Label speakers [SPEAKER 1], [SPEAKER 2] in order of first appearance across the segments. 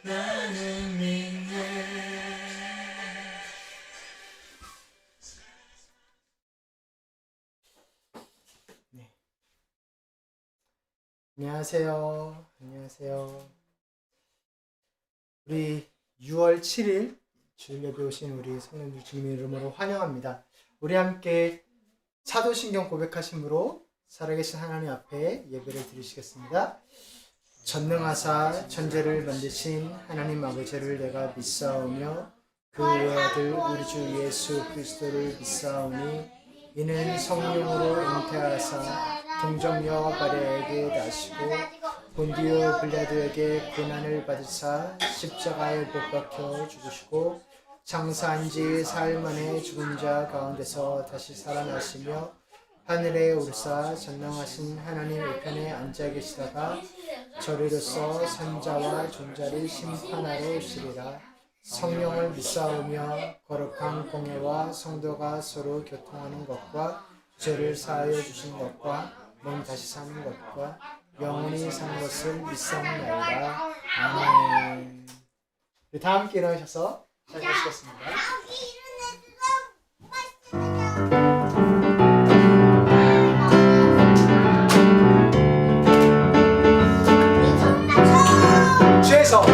[SPEAKER 1] 나는 믿네. 네. 안녕하세요. 우리 6월 7일 주일 예배 오신 우리 성도님들 주님의 이름으로 환영합니다. 우리 함께 사도신경 고백하심으로 살아계신 하나님 앞에 예배를 드리시겠습니다. 전능하사 천지를 만드신 하나님 아버지를 내가 믿사오며 그의 아들 우리 주 예수 그리스도를 믿사오니 이는 성령으로 잉태하사 동정녀 마리아에게 나시고 본디오 빌라도에게 고난을 받으사 십자가에 못 박혀 죽으시고 장사한 지 사흘 만에 죽은 자 가운데서 다시 살아나시며 하늘에 오르사 전능하신 하나님 우편에 앉아 계시다가 저리로서 산자와 존자를 심판하러 오시리라. 성령을 믿사오며 거룩한 공예와 성도가 서로 교통하는 것과 죄를 사하여 주신 것과 몸 다시 사는 것과 영원히 사는 것을 믿사옵나이다. 아멘. 다 함께 일어나셔서 시작하시겠습니다. 죄에서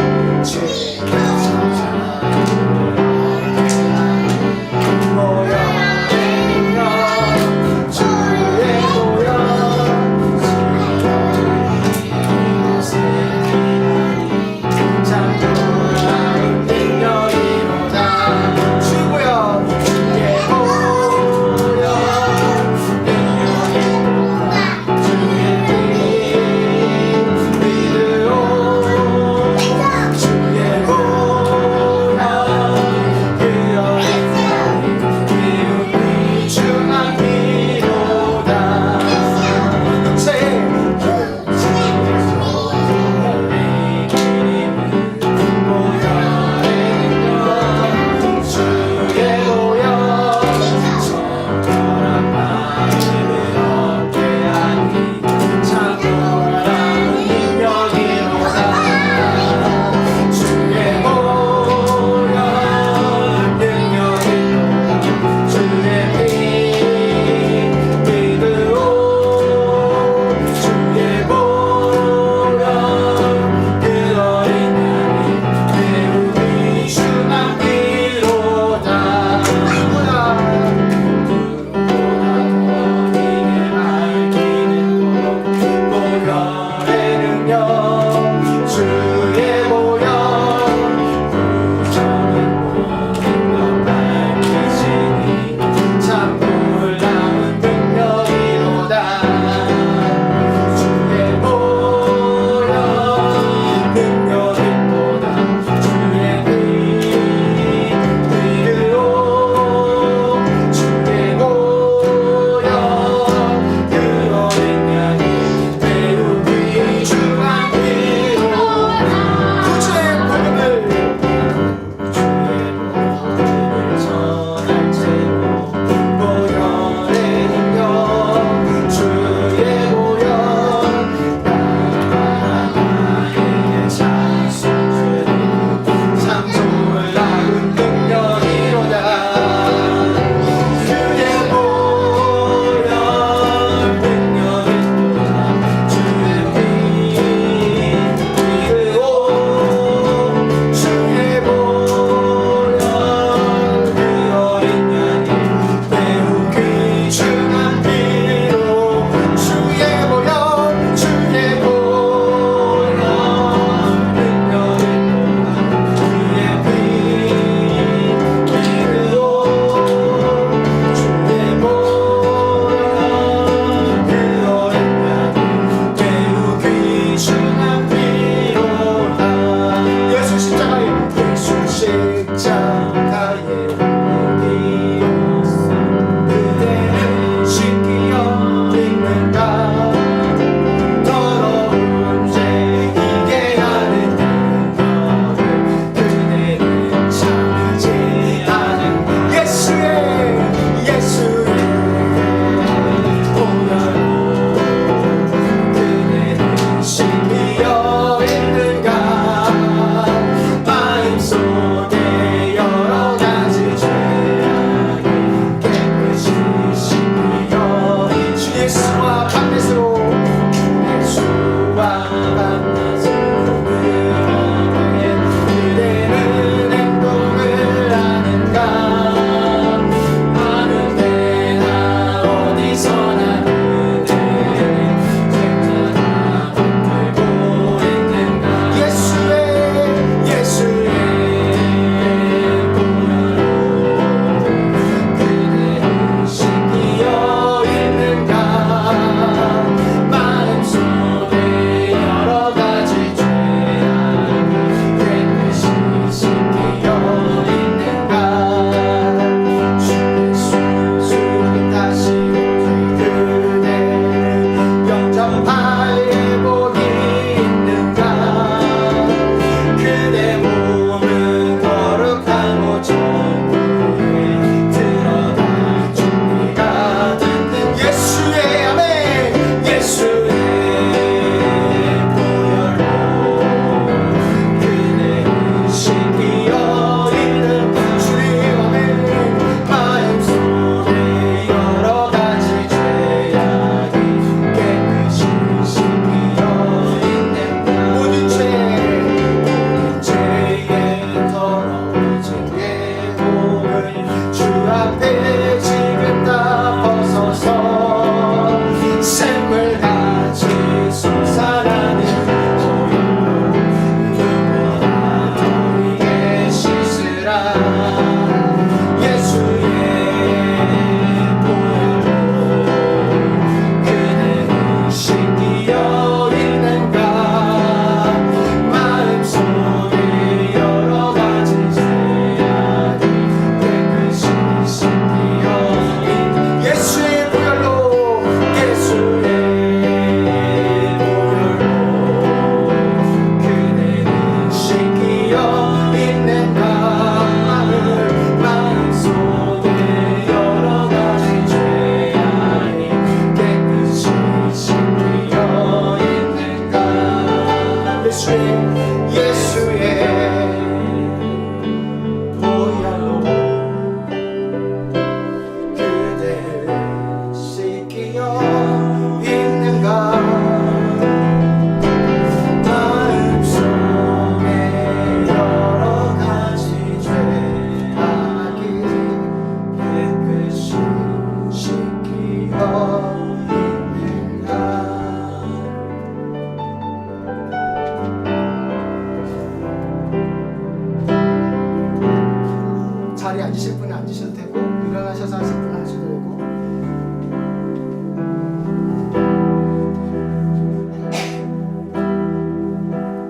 [SPEAKER 1] 자리에 앉으실 분은 앉으셔도 되고 일어나셔서 하실 분은 하셔도 되고.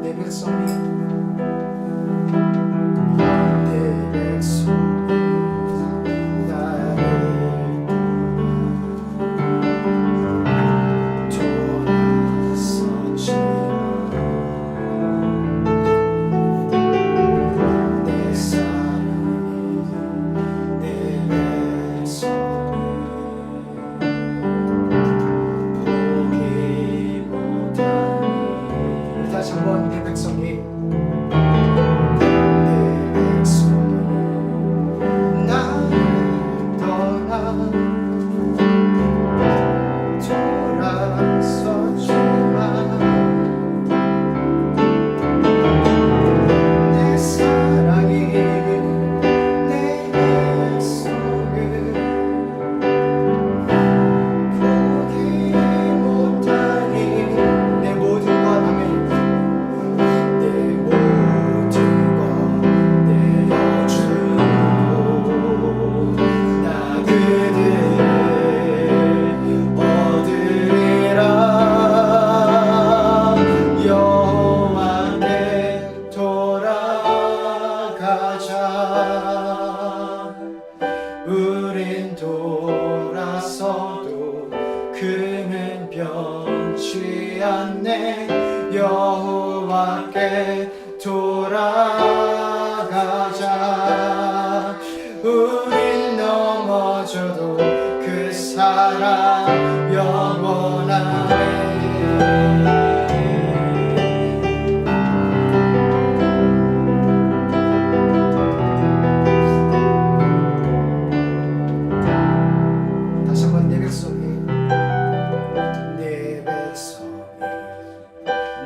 [SPEAKER 1] 내 백성이 우린 돌아서도 그는 변치 않네. 여호와께 돌아가자. 우린 넘어져도 그 사랑 영원하네.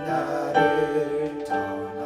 [SPEAKER 1] 나를 떠나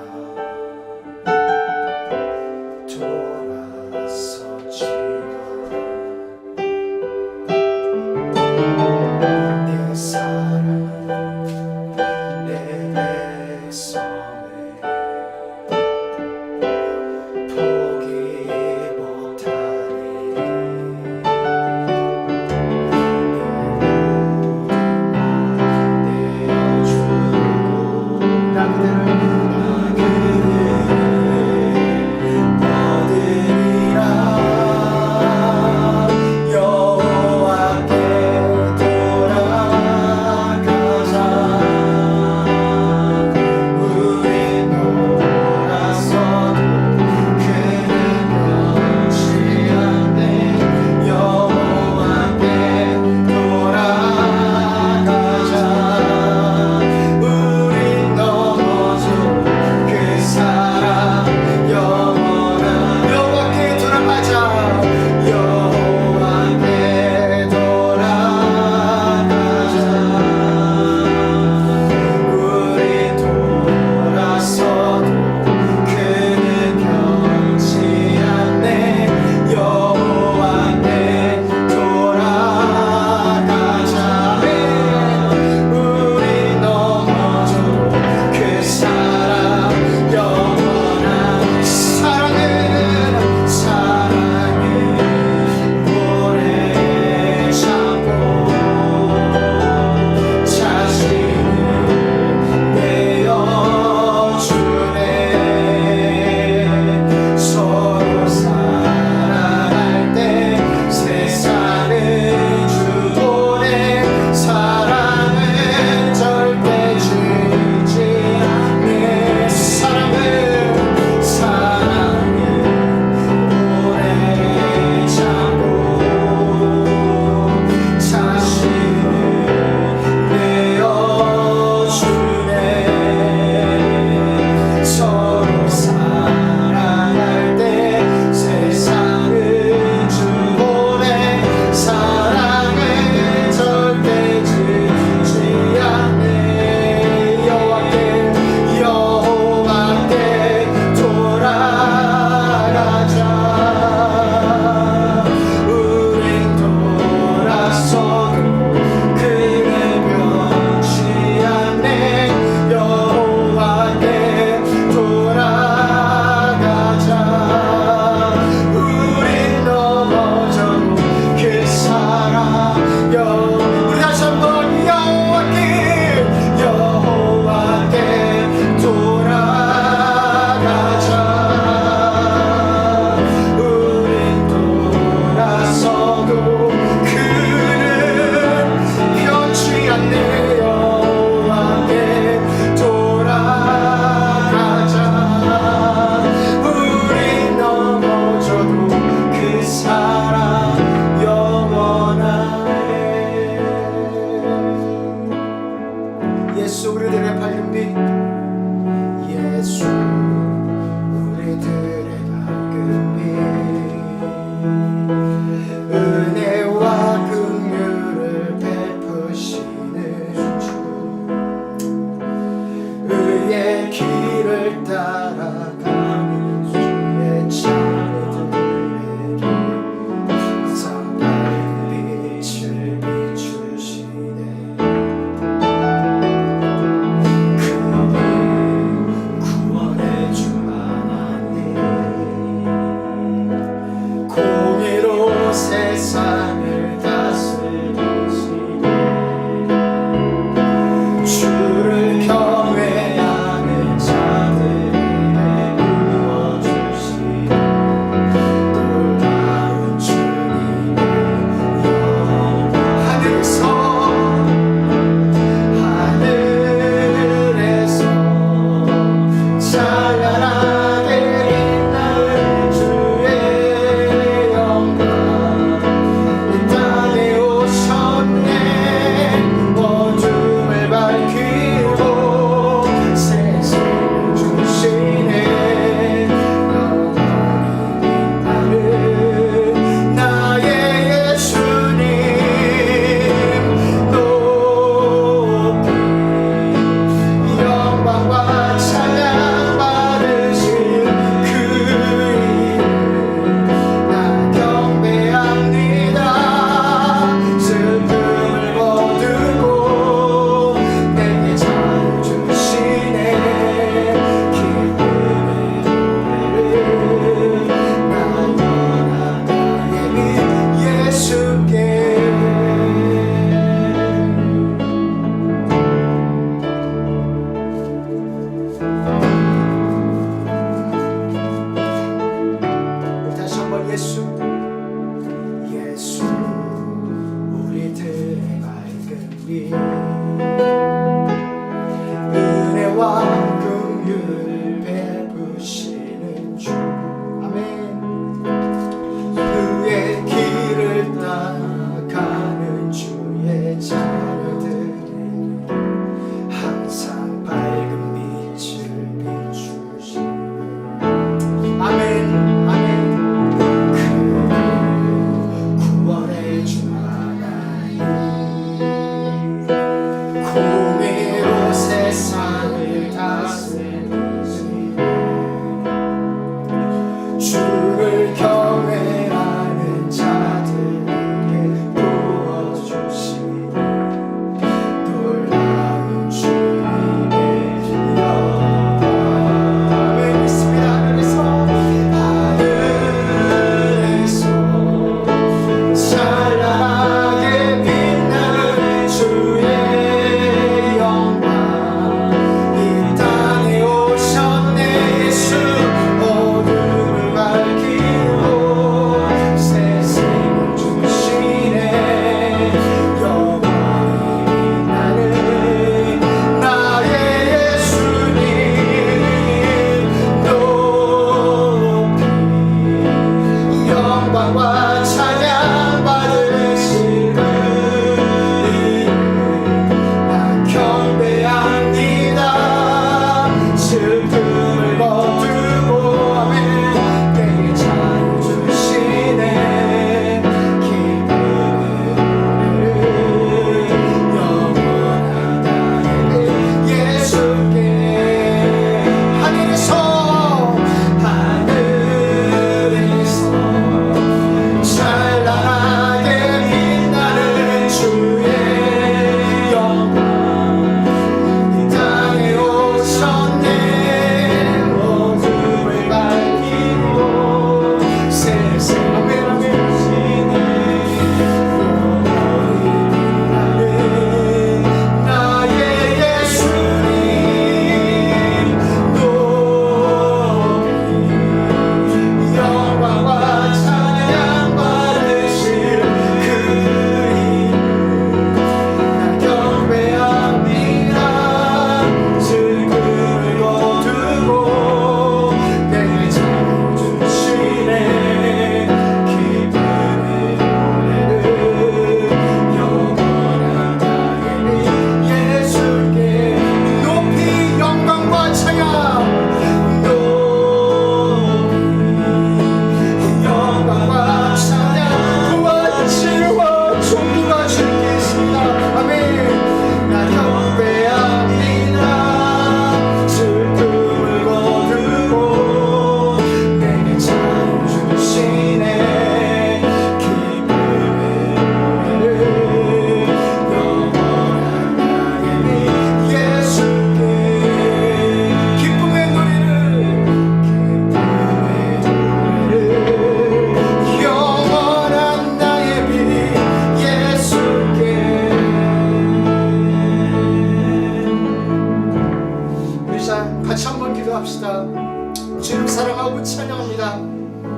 [SPEAKER 1] 주님 사랑하고 찬양합니다.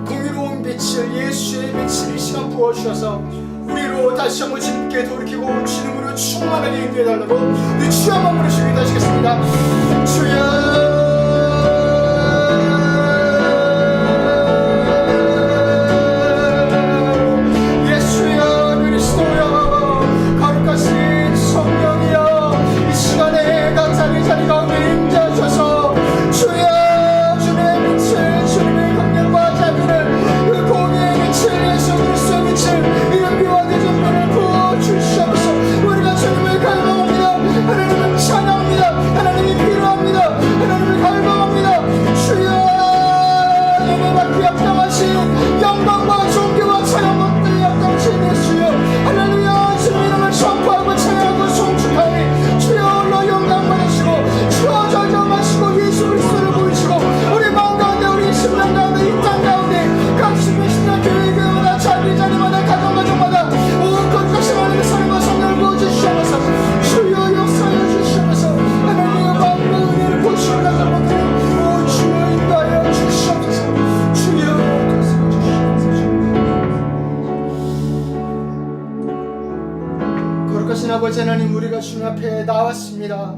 [SPEAKER 1] 공의로운 빛을 예수의 빛을 이 시간 부어주셔서 우리로 다시 한번 주님께 돌이키고 주님으로 충만하게 인도해달라고 우리 주여 한번 부르시고 기도하시겠습니다. 주여 아버지 하나님, 우리가 주님 앞에 나왔습니다.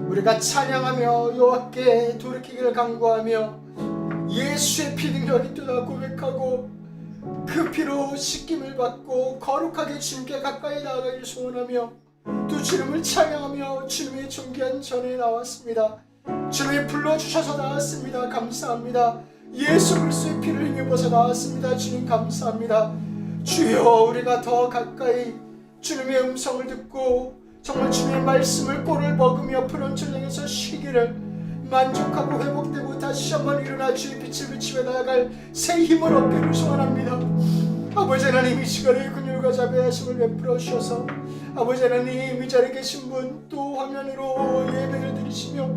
[SPEAKER 1] 우리가 찬양하며 여호와께 돌이키기를 간구하며 예수의 피 능력이 있다 고백하고 그 피로 씻김을 받고 거룩하게 주님께 가까이 나아가기를 소원하며 또 주님을 찬양하며 주님의 존귀한 전에 나왔습니다. 주님이 불러주셔서 나왔습니다. 감사합니다. 예수 그리스도의 피를 힘입어서 나왔습니다. 주님 감사합니다. 주여, 우리가 더 가까이 주님의 음성을 듣고 정말 주님의 말씀을 꼴을 먹으며 푸른 전쟁에서 쉬기를 만족하고 회복되고 다시 한번 일어나 주의 빛을 비추며 나아갈 새 힘을 얻기를 소원합니다. 아버지 하나님, 이 시간에 긍휼과 자비하심을 베풀어 주셔서 아버지 하나님, 이 자리에 계신 분 또 화면으로 예배를 드리시며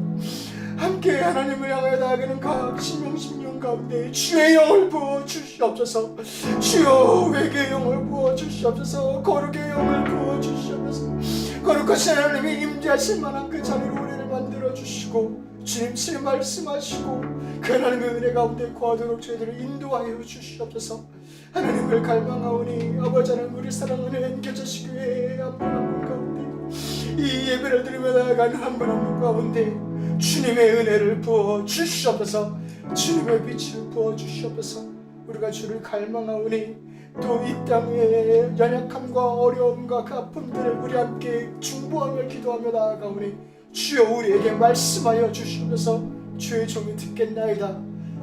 [SPEAKER 1] 함께 하나님을 향하여 나아가는 각 심령 가운데 주의 영을 부어 주시옵소서. 주여, 회개의 영을 부어 주시옵소서. 거룩의 영을 부어 주시옵소서. 거룩하신 하나님이 임재하실 만한 그 자리로 우리를 만들어 주시고 주님 친히 말씀하시고 그 하나님의 은혜 가운데 거하도록 저희들을 인도하여 주시옵소서. 하나님을 갈망하오니 아버지 하나님, 우리 사랑하는 엔교자식교회 한 분 한 분 가운데 이 예배를 드리며 나아가는 한 분 한 분 가운데 주님의 은혜를 부어 주시옵소서. 주님의 빛을 부어 주시옵소서. 우리가 주를 갈망하오니 또 이 땅의 연약함과 어려움과 그 아픔들을 우리 함께 중보하며 기도하며 나아가오니 주여, 우리에게 말씀하여 주시옵소서. 주의 종이 듣겠나이다.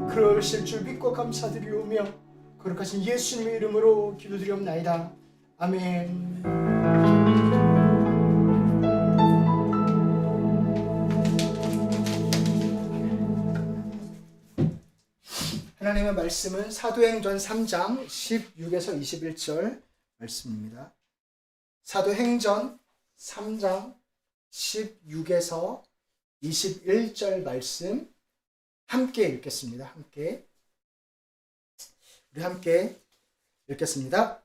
[SPEAKER 1] 그러실 줄 믿고 감사드리오며 거룩하신 예수님의 이름으로 기도드리옵나이다. 아멘. 하나님의 말씀은 사도행전 3장 16에서 21절 말씀입니다. 사도행전 3장 16에서 21절 말씀 함께 읽겠습니다. 우리 함께 읽겠습니다.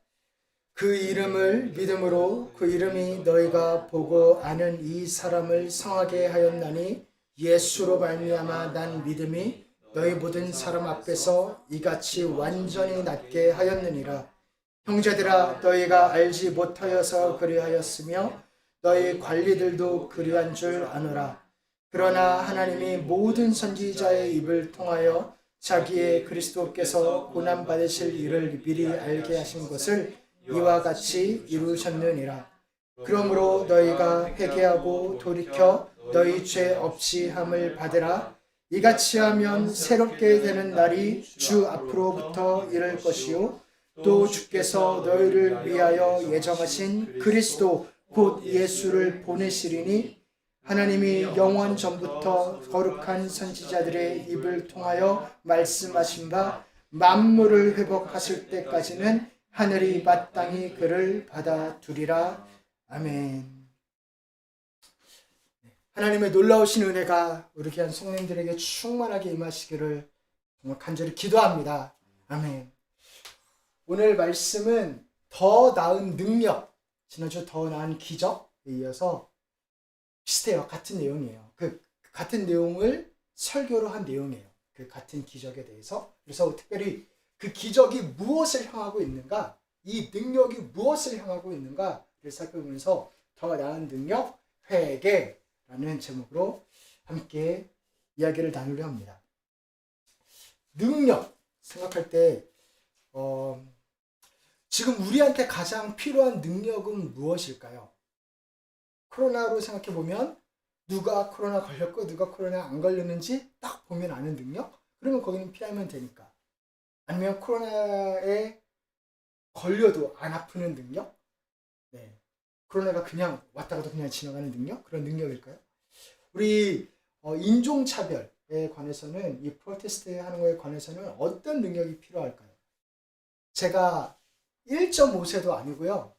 [SPEAKER 1] 그 이름을 믿음으로 그 이름이 너희가 보고 아는 이 사람을 성하게 하였나니 예수로 말미암아 난 믿음이 너희 모든 사람 앞에서 이같이 완전히 낫게 하였느니라. 형제들아, 너희가 알지 못하여서 그리하였으며 너희 관리들도 그리한 줄 아노라. 그러나 하나님이 모든 선지자의 입을 통하여 자기의 그리스도께서 고난받으실 일을 미리 알게 하신 것을 이와 같이 이루셨느니라. 그러므로 너희가 회개하고 돌이켜 너희 죄 없이 함을 받으라. 이같이 하면 새롭게 되는 날이 주 앞으로부터 이를 것이요 또 주께서 너희를 위하여 예정하신 그리스도 곧 예수를 보내시리니 하나님이 영원 전부터 거룩한 선지자들의 입을 통하여 말씀하신 바 만물을 회복하실 때까지는 하늘이 마땅히 그를 받아두리라. 아멘. 하나님의 놀라우신 은혜가 우리 귀한 성령들에게 충만하게 임하시기를 정말 간절히 기도합니다. 아멘. 오늘 말씀은 더 나은 능력, 지난주 더 나은 기적에 이어서 비슷해요. 같은 내용이에요. 그 같은 내용을 설교로 한 내용이에요. 그 같은 기적에 대해서. 그래서 특별히 그 기적이 무엇을 향하고 있는가, 이 능력이 무엇을 향하고 있는가를 살펴보면서 더 나은 능력, 회개라는 제목으로 함께 이야기를 나누려 합니다. 능력 생각할 때 지금 우리한테 가장 필요한 능력은 무엇일까요? 코로나로 생각해 보면 누가 코로나 걸렸고 누가 코로나 안 걸렸는지 딱 보면 아는 능력? 그러면 거기는 피하면 되니까. 아니면 코로나에 걸려도 안 아프는 능력? 네. 코로나가 그냥 왔다 가도 그냥 지나가는 능력? 그런 능력일까요? 우리 인종차별에 관해서는, 이 프로테스트 하는 거에 관해서는 어떤 능력이 필요할까요? 제가 1.5세도 아니고요.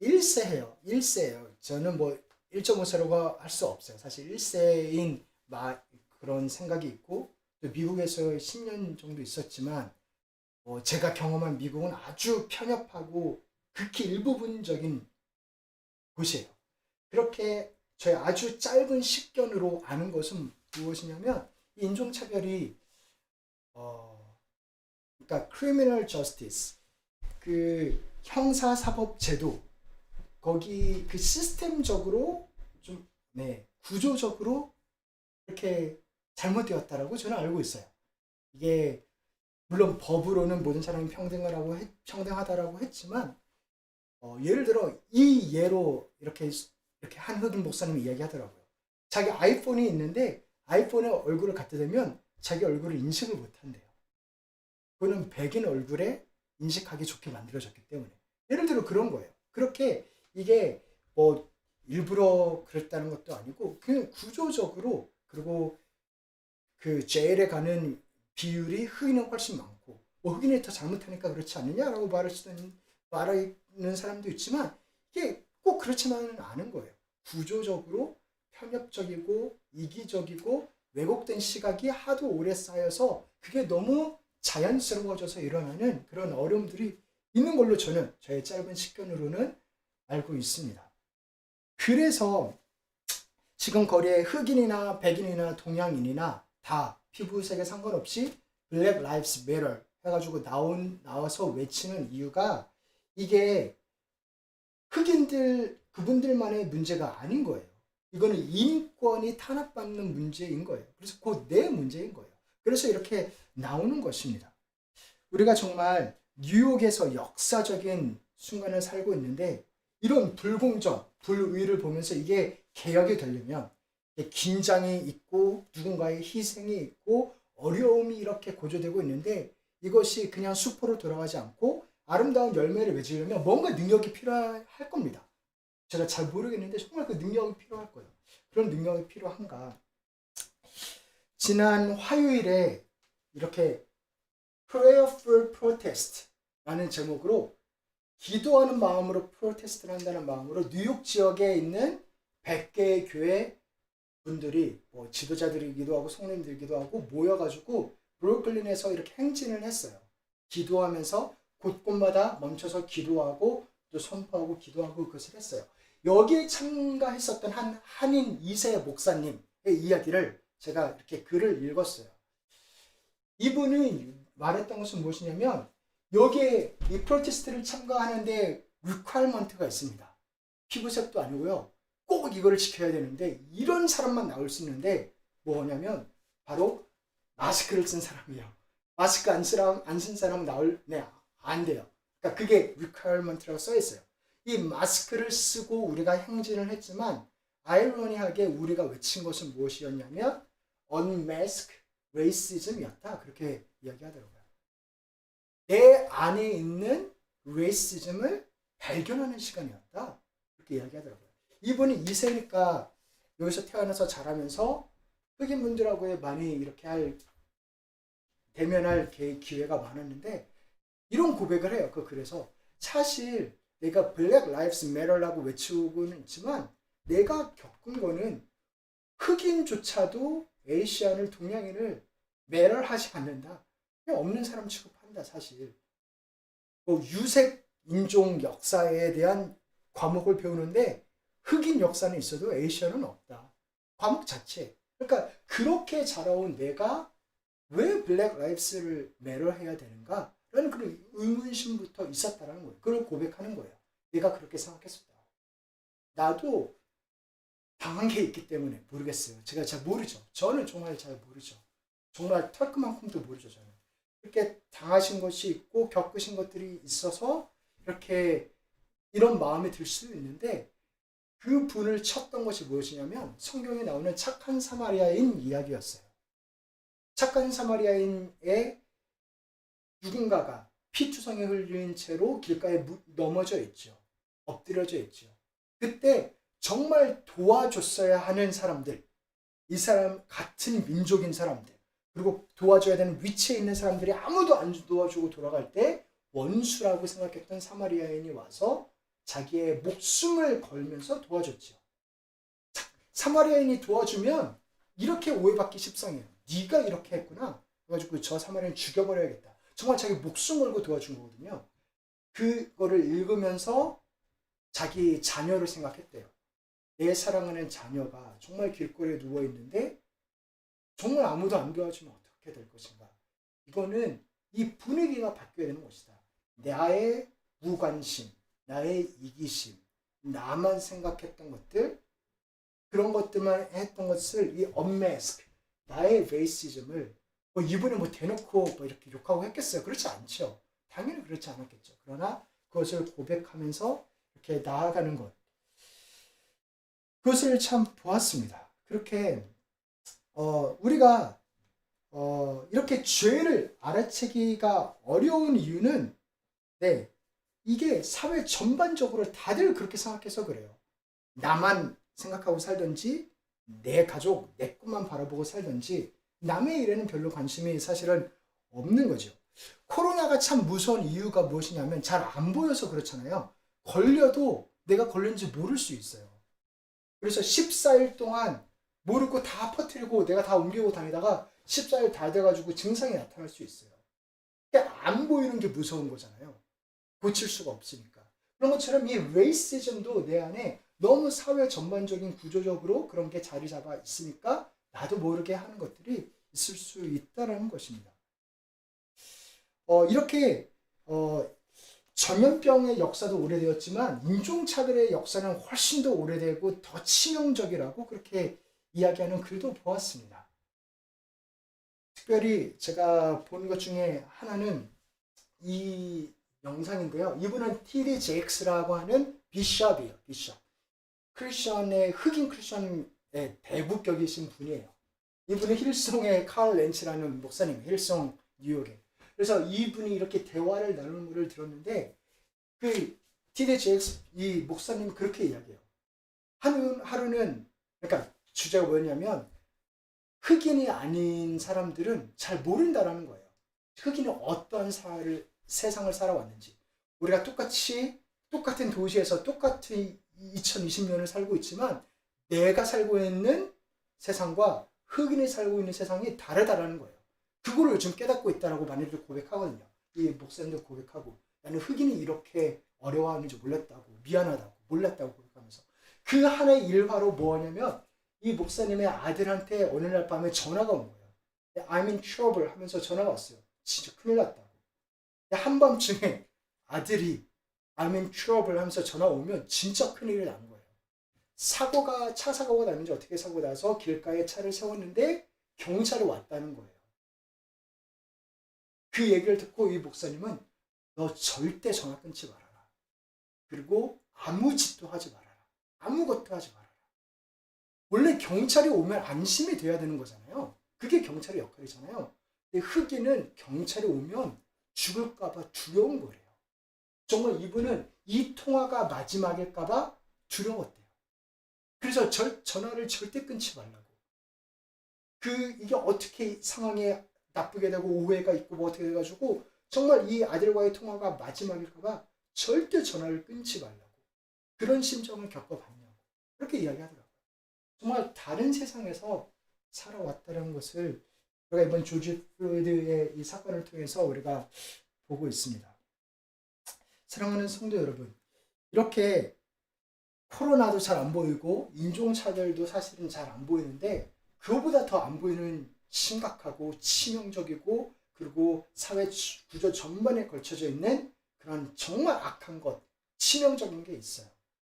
[SPEAKER 1] 1세예요. 1세예요. 저는 뭐 1.5세라고 할 수 없어요. 사실 1세인 그런 생각이 있고, 또 미국에서 10년 정도 있었지만 제가 경험한 미국은 아주 편협하고 극히 일부분적인 곳이에요. 그렇게 저의 아주 짧은 식견으로 아는 것은 무엇이냐면, 이 인종차별이 그러니까 criminal justice, 그 형사사법제도, 거기 그 시스템적으로 좀 구조적으로 이렇게 잘못되었다라고 저는 알고 있어요. 이게 물론 법으로는 모든 사람이 평등하다라고 했지만 예를 들어 이 예로 이렇게 한흑인 목사님이 이야기하더라고요. 자기 아이폰이 있는데 아이폰에 얼굴을 갖다 대면 자기 얼굴을 인식을 못한대요. 그거는 백인 얼굴에 인식하기 좋게 만들어졌기 때문에. 예를 들어 그런 거예요. 그렇게 이게 뭐 일부러 그랬다는 것도 아니고 그냥 구조적으로, 그리고 그 제일에 가는 비율이 흑인은 훨씬 많고, 뭐 흑인이 더 잘못하니까 그렇지 않느냐라고 말하는 사람도 있지만, 이게 꼭 그렇지만은 않은 거예요. 구조적으로 편협적이고 이기적이고 왜곡된 시각이 하도 오래 쌓여서 그게 너무 자연스러워져서 일어나는 그런 어려움들이 있는 걸로 저는 저의 짧은 식견으로는 알고 있습니다. 그래서 지금 거리에 흑인이나 백인이나 동양인이나 다 피부색에 상관없이 Black Lives Matter 해가지고 나와서 외치는 이유가, 이게 흑인들 그분들만의 문제가 아닌 거예요. 이거는 인권이 탄압받는 문제인 거예요. 그래서 곧 내 문제인 거예요. 그래서 이렇게 나오는 것입니다. 우리가 정말 뉴욕에서 역사적인 순간을 살고 있는데, 이런 불공정, 불의를 보면서 이게 개혁이 되려면 긴장이 있고 누군가의 희생이 있고 어려움이 이렇게 고조되고 있는데, 이것이 그냥 수포로 돌아가지 않고 아름다운 열매를 맺으려면 뭔가 능력이 필요할 겁니다. 제가 잘 모르겠는데 정말 그 능력이 필요할 거예요. 그런 능력이 필요한가? 지난 화요일에 이렇게 Prayerful Protest라는 제목으로, 기도하는 마음으로 프로테스트를 한다는 마음으로 뉴욕 지역에 있는 100개의 교회 분들이, 뭐 지도자들이기도 하고 성도님들이기도 하고 모여가지고 브루클린에서 이렇게 행진을 했어요. 기도하면서 곳곳마다 멈춰서 기도하고 또 선포하고 기도하고 그것을 했어요. 여기에 참가했었던 한 한인 2세 목사님의 이야기를 제가 이렇게 글을 읽었어요. 이분이 말했던 것은 무엇이냐면, 여기에 이 프로테스트를 참가하는데 리퀘어먼트가 있습니다. 피부색도 아니고요. 꼭 이거를 지켜야 되는데, 이런 사람만 나올 수 있는데 뭐냐면 바로 마스크를 쓴 사람이에요. 마스크 안 쓴 사람은 안 돼요. 그러니까 그게 requirement라고 써 있어요. 이 마스크를 쓰고 우리가 행진을 했지만, 아이러니하게 우리가 외친 것은 무엇이었냐면 unmask racism이었다. 그렇게 이야기하더라고요. 내 안에 있는 레이시즘을 발견하는 시간이었다. 그렇게 이야기하더라고요. 이분이 2세니까 여기서 태어나서 자라면서 흑인분들하고 많이 이렇게 대면할 기회가 많았는데, 이런 고백을 해요. 그래서 사실 내가 Black Lives Matter라고 외치고는 있지만, 내가 겪은 거는 흑인조차도 에이시안을, 동양인을 매럴하지 않는다. 그냥 없는 사람 취급한다. 사실 유색 인종 역사에 대한 과목을 배우는데 흑인 역사는 있어도 에이시안은 없다. 과목 자체. 그러니까 그렇게 자라온 내가 왜 블랙 라이브스를 매럴해야 되는가? 라는 그런 의문심부터 있었다는 거예요. 그걸 고백하는 거예요. 내가 그렇게 생각했었다. 나도 당한 게 있기 때문에 모르겠어요. 제가 잘 모르죠. 저는 정말 잘 모르죠. 정말 털끝만큼도 모르죠. 저는. 이렇게 당하신 것이 있고 겪으신 것들이 있어서 이렇게 이런 마음이 들 수도 있는데 그 분을 쳤던 것이 무엇이냐면 성경에 나오는 착한 사마리아인 이야기였어요. 착한 사마리아인의 누군가가 피투성이 흘린 채로 길가에 넘어져 있죠. 엎드려져 있죠. 그때 정말 도와줬어야 하는 사람들, 이 사람 같은 민족인 사람들, 그리고 도와줘야 되는 위치에 있는 사람들이 아무도 안 도와주고 돌아갈 때 원수라고 생각했던 사마리아인이 와서 자기의 목숨을 걸면서 도와줬죠. 사마리아인이 도와주면 이렇게 오해받기 십상이에요. 네가 이렇게 했구나. 그래가지고 저 사마리아인 죽여버려야겠다. 정말 자기 목숨 걸고 도와준 거거든요. 그거를 읽으면서 자기 자녀를 생각했대요. 내 사랑하는 자녀가 정말 길거리에 누워있는데 정말 아무도 안 도와주면 어떻게 될 것인가. 이거는 이 분위기가 바뀌어야 되는 것이다. 나의 무관심, 나의 이기심, 나만 생각했던 것들, 그런 것들만 했던 것을 이 언매스크, 나의 레이시즘을 이분이 대놓고 이렇게 욕하고 했겠어요? 그렇지 않죠. 당연히 그렇지 않았겠죠. 그러나 그것을 고백하면서 이렇게 나아가는 것, 그것을 참 보았습니다. 그렇게 우리가 이렇게 죄를 알아채기가 어려운 이유는 이게 사회 전반적으로 다들 그렇게 생각해서 그래요. 나만 생각하고 살든지 내 가족, 내 꿈만 바라보고 살든지 남의 일에는 별로 관심이 사실은 없는 거죠. 코로나가 참 무서운 이유가 무엇이냐면 잘 안 보여서 그렇잖아요. 걸려도 내가 걸렸는지 모를 수 있어요. 그래서 14일 동안 모르고 다 퍼뜨리고 내가 다 옮기고 다니다가 14일 다 돼가지고 증상이 나타날 수 있어요. 안 보이는 게 무서운 거잖아요. 고칠 수가 없으니까. 그런 것처럼 이 레이시즘도 내 안에 너무 사회 전반적인 구조적으로 그런 게 자리 잡아 있으니까 나도 모르게 하는 것들이 있을 수 있다는 것입니다. 이렇게 전염병의 역사도 오래되었지만 인종차별의 역사는 훨씬 더 오래되고 더 치명적이라고 그렇게 이야기하는 글도 보았습니다. 특별히 제가 본 것 중에 하나는 이 영상인데요. 이분은 T.D. 제익스라고 하는 비숍이에요. 비숍. 크리스천의 흑인 크리스천의 대부격이신 분이에요. 이분은 힐송의 칼 렌치라는 목사님, 힐송 뉴욕에. 그래서 이분이 이렇게 대화를 나누는 것을 들었는데 그 T.D. 제익스 이 목사님이 그렇게 이야기해요. 하루는 그러니까 주제가 뭐냐면 흑인이 아닌 사람들은 잘 모른다라는 거예요. 흑인이 어떤 세상을 살아왔는지. 우리가 똑같은 도시에서 똑같은 2020년을 살고 있지만 내가 살고 있는 세상과 흑인이 살고 있는 세상이 다르다라는 거예요. 그거를 요즘 깨닫고 있다라고 많이들 고백하거든요. 이 목사님도 고백하고 나는 흑인이 이렇게 어려워하는지 몰랐다고, 미안하다고, 몰랐다고 고백하면서 그 하나의 일화로 뭐냐면 이 목사님의 아들한테 어느 날 밤에 전화가 온 거예요. I'm in trouble 하면서 전화가 왔어요. 진짜 큰일 났다고. 한밤중에 아들이 I'm in trouble 하면서 전화 오면 진짜 큰일이 난 거예요. 차 사고가 났는지 어떻게 사고 나서 길가에 차를 세웠는데 경찰이 왔다는 거예요. 그 얘기를 듣고 이 목사님은 너 절대 전화 끊지 말아라. 그리고 아무 짓도 하지 말아라. 아무것도 하지 말아라. 원래 경찰이 오면 안심이 돼야 되는 거잖아요. 그게 경찰의 역할이잖아요. 근데 흑인은 경찰이 오면 죽을까봐 두려운 거래요. 정말 이분은 이 통화가 마지막일까봐 두려웠대요. 그래서 전화를 절대 끊지 말라고. 이게 어떻게 상황이 나쁘게 되고 오해가 있고 뭐 어떻게 돼가지고 정말 이 아들과의 통화가 마지막일까봐 절대 전화를 끊지 말라고. 그런 심정을 겪어봤냐고. 그렇게 이야기하더라고요. 정말 다른 세상에서 살아왔다는 것을 우리가 이번 조지 플로이드의 이 사건을 통해서 우리가 보고 있습니다. 사랑하는 성도 여러분, 이렇게 코로나도 잘 안 보이고 인종차별도 사실은 잘 안 보이는데 그거보다 더 안 보이는 심각하고 치명적이고 그리고 사회 구조 전반에 걸쳐져 있는 그런 정말 악한 것, 치명적인 게 있어요.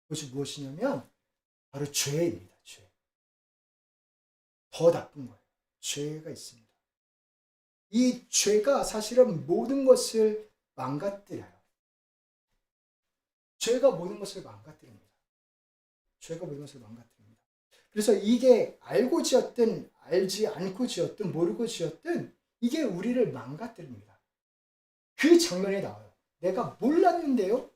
[SPEAKER 1] 그것이 무엇이냐면 바로 죄입니다. 죄. 더 나쁜 거예요. 죄가 있습니다. 이 죄가 사실은 모든 것을 망가뜨려요. 죄가 모든 것을 망가뜨립니다. 죄가 모든 것을 망가뜨립니다. 그래서 이게 알고 지었든 알지 않고 지었든 모르고 지었든 이게 우리를 망가뜨립니다. 그 장면에 나와요. 내가 몰랐는데요?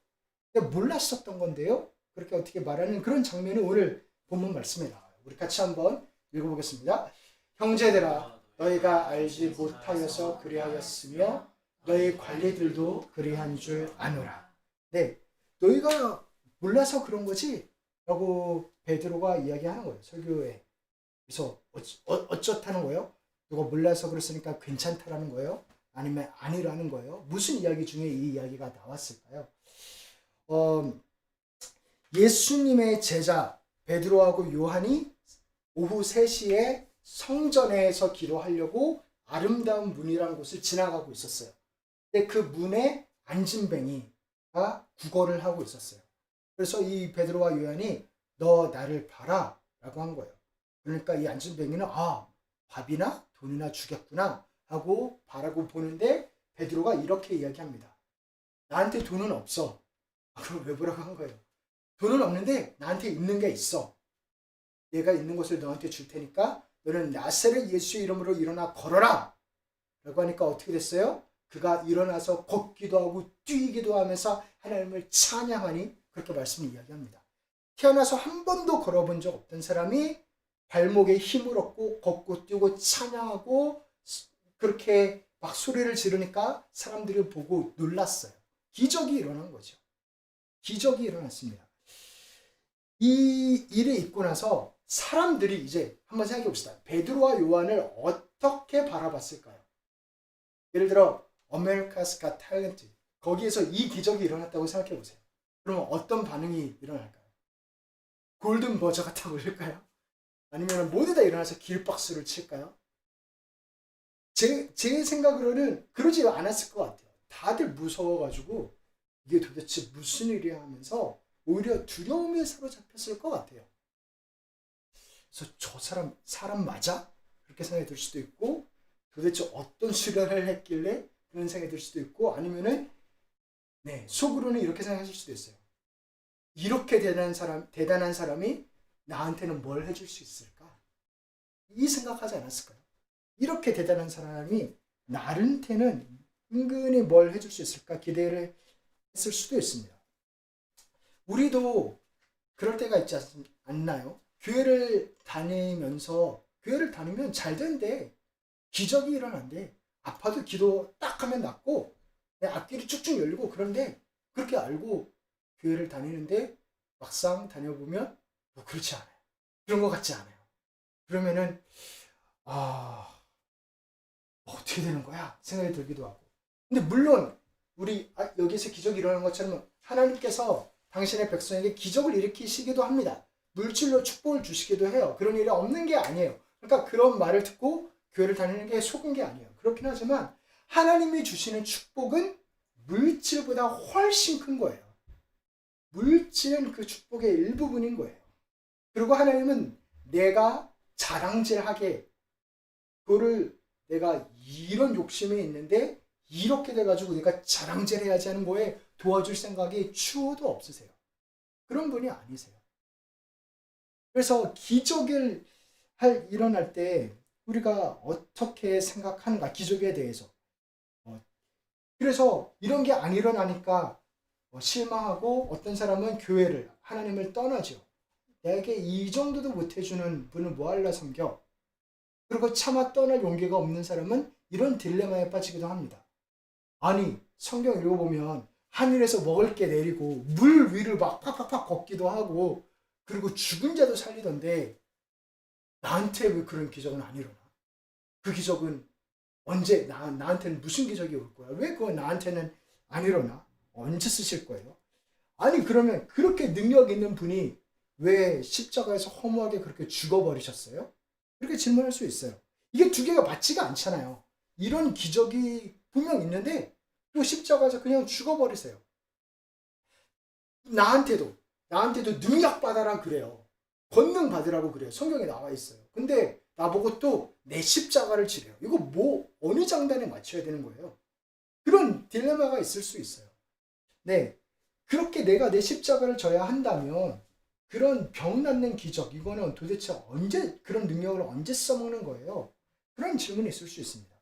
[SPEAKER 1] 내가 몰랐었던 건데요? 그렇게 어떻게 말하는 그런 장면이 오늘 본문 말씀에 나와요. 우리 같이 한번 읽어보겠습니다. 형제들아 너희가 알지 못하여서 그리하였으며 너희 관리들도 그리한 줄 아노라. 네, 너희가 몰라서 그런 거지? 라고 베드로가 이야기하는 거예요. 설교에. 그래서 어쩌다는 거예요? 누가 몰라서 그랬으니까 괜찮다라는 거예요? 아니면 아니라는 거예요? 무슨 이야기 중에 이 이야기가 나왔을까요? 예수님의 제자 베드로하고 요한이 오후 3시에 성전에서 기도하려고 아름다운 문이라는 곳을 지나가고 있었어요. 근데 그 문에 안진뱅이가 구걸을 하고 있었어요. 그래서 이 베드로와 요한이 너 나를 봐라 라고 한 거예요. 그러니까 이 안진뱅이는 밥이나 돈이나 주겠구나 하고 바라고 보는데 베드로가 이렇게 이야기합니다. 나한테 돈은 없어. 그럼 왜 보라고 한 거예요? 돈은 없는데 나한테 있는 게 있어. 내가 있는 것을 너한테 줄 테니까 너는 나사렛 예수의 이름으로 일어나 걸어라 라고 하니까 어떻게 됐어요? 그가 일어나서 걷기도 하고 뛰기도 하면서 하나님을 찬양하니 그렇게 말씀을 이야기합니다. 태어나서 한 번도 걸어본 적 없던 사람이 발목에 힘을 얻고 걷고 뛰고 찬양하고 그렇게 막 소리를 지르니까 사람들이 보고 놀랐어요. 기적이 일어난 거죠. 기적이 일어났습니다. 이 일이 있고 나서 사람들이 이제 한번 생각해 봅시다. 베드로와 요한을 어떻게 바라봤을까요? 예를 들어 America's Got Talent 거기에서 이 기적이 일어났다고 생각해 보세요. 그러면 어떤 반응이 일어날까요? 골든 버저 같아 보일까요? 아니면 모두 다 일어나서 길박수를 칠까요? 제 생각으로는 그러지 않았을 것 같아요. 다들 무서워가지고 이게 도대체 무슨 일이야 하면서 오히려 두려움에 사로잡혔을 것 같아요. 그래서 저 사람 맞아? 그렇게 생각이 들 수도 있고 도대체 어떤 수련을 했길래 그런 생각이 들 수도 있고 아니면은 속으로는 이렇게 생각하실 수도 있어요. 이렇게 대단한 사람이 나한테는 뭘 해줄 수 있을까? 이 생각하지 않았을까요? 이렇게 대단한 사람이 나한테는 은근히 뭘 해줄 수 있을까 기대를 했을 수도 있습니다. 우리도 그럴 때가 있지 않나요? 교회를 다니면 잘 되는데 기적이 일어난대. 아파도 기도 딱 하면 낫고 앞길이 쭉쭉 열리고 그런데 그렇게 알고 교회를 다니는데 막상 다녀보면 뭐 그렇지 않아요. 그런 것 같지 않아요. 그러면은 어떻게 되는 거야? 생각이 들기도 하고. 근데 물론 우리 여기서 기적이 일어나는 것처럼 하나님께서 당신의 백성에게 기적을 일으키시기도 합니다. 물질로 축복을 주시기도 해요. 그런 일이 없는 게 아니에요. 그러니까 그런 말을 듣고 교회를 다니는 게 속은 게 아니에요. 그렇긴 하지만 하나님이 주시는 축복은 물질보다 훨씬 큰 거예요. 물질은 그 축복의 일부분인 거예요. 그리고 하나님은 내가 자랑질하게 그거를 내가 이런 욕심이 있는데 이렇게 돼가지고 내가 자랑질해야지 하는 거에 도와줄 생각이 추호도 없으세요. 그런 분이 아니세요. 그래서 기적을 일어날 때 우리가 어떻게 생각하는가 기적에 대해서 그래서 이런 게 안 일어나니까 실망하고 어떤 사람은 교회를 하나님을 떠나죠. 내게 이 정도도 못 해주는 분을 뭐하려 섬겨? 그리고 차마 떠날 용기가 없는 사람은 이런 딜레마에 빠지기도 합니다. 아니 성경 읽어보면 하늘에서 먹을 게 내리고 물 위를 막 팍팍팍 걷기도 하고 그리고 죽은 자도 살리던데 나한테 왜 그런 기적은 안 일어나? 그 기적은 언제 나한테는 무슨 기적이 올 거야? 왜 그거 나한테는 안 일어나? 언제 쓰실 거예요? 아니 그러면 그렇게 능력 있는 분이 왜 십자가에서 허무하게 그렇게 죽어버리셨어요? 이렇게 질문할 수 있어요. 이게 두 개가 맞지가 않잖아요. 이런 기적이 분명 있는데 또 십자가에서 그냥 죽어버리세요. 나한테도 능력 받아라 그래요. 권능 받으라고 그래요. 성경에 나와 있어요. 근데 나보고 또 내 십자가를 지래요. 이거 뭐 어느 장단에 맞춰야 되는 거예요? 그런 딜레마가 있을 수 있어요. 네, 그렇게 내가 내 십자가를 져야 한다면 그런 병 낫는 기적, 이거는 도대체 언제, 그런 능력을 언제 써먹는 거예요? 그런 질문이 있을 수 있습니다.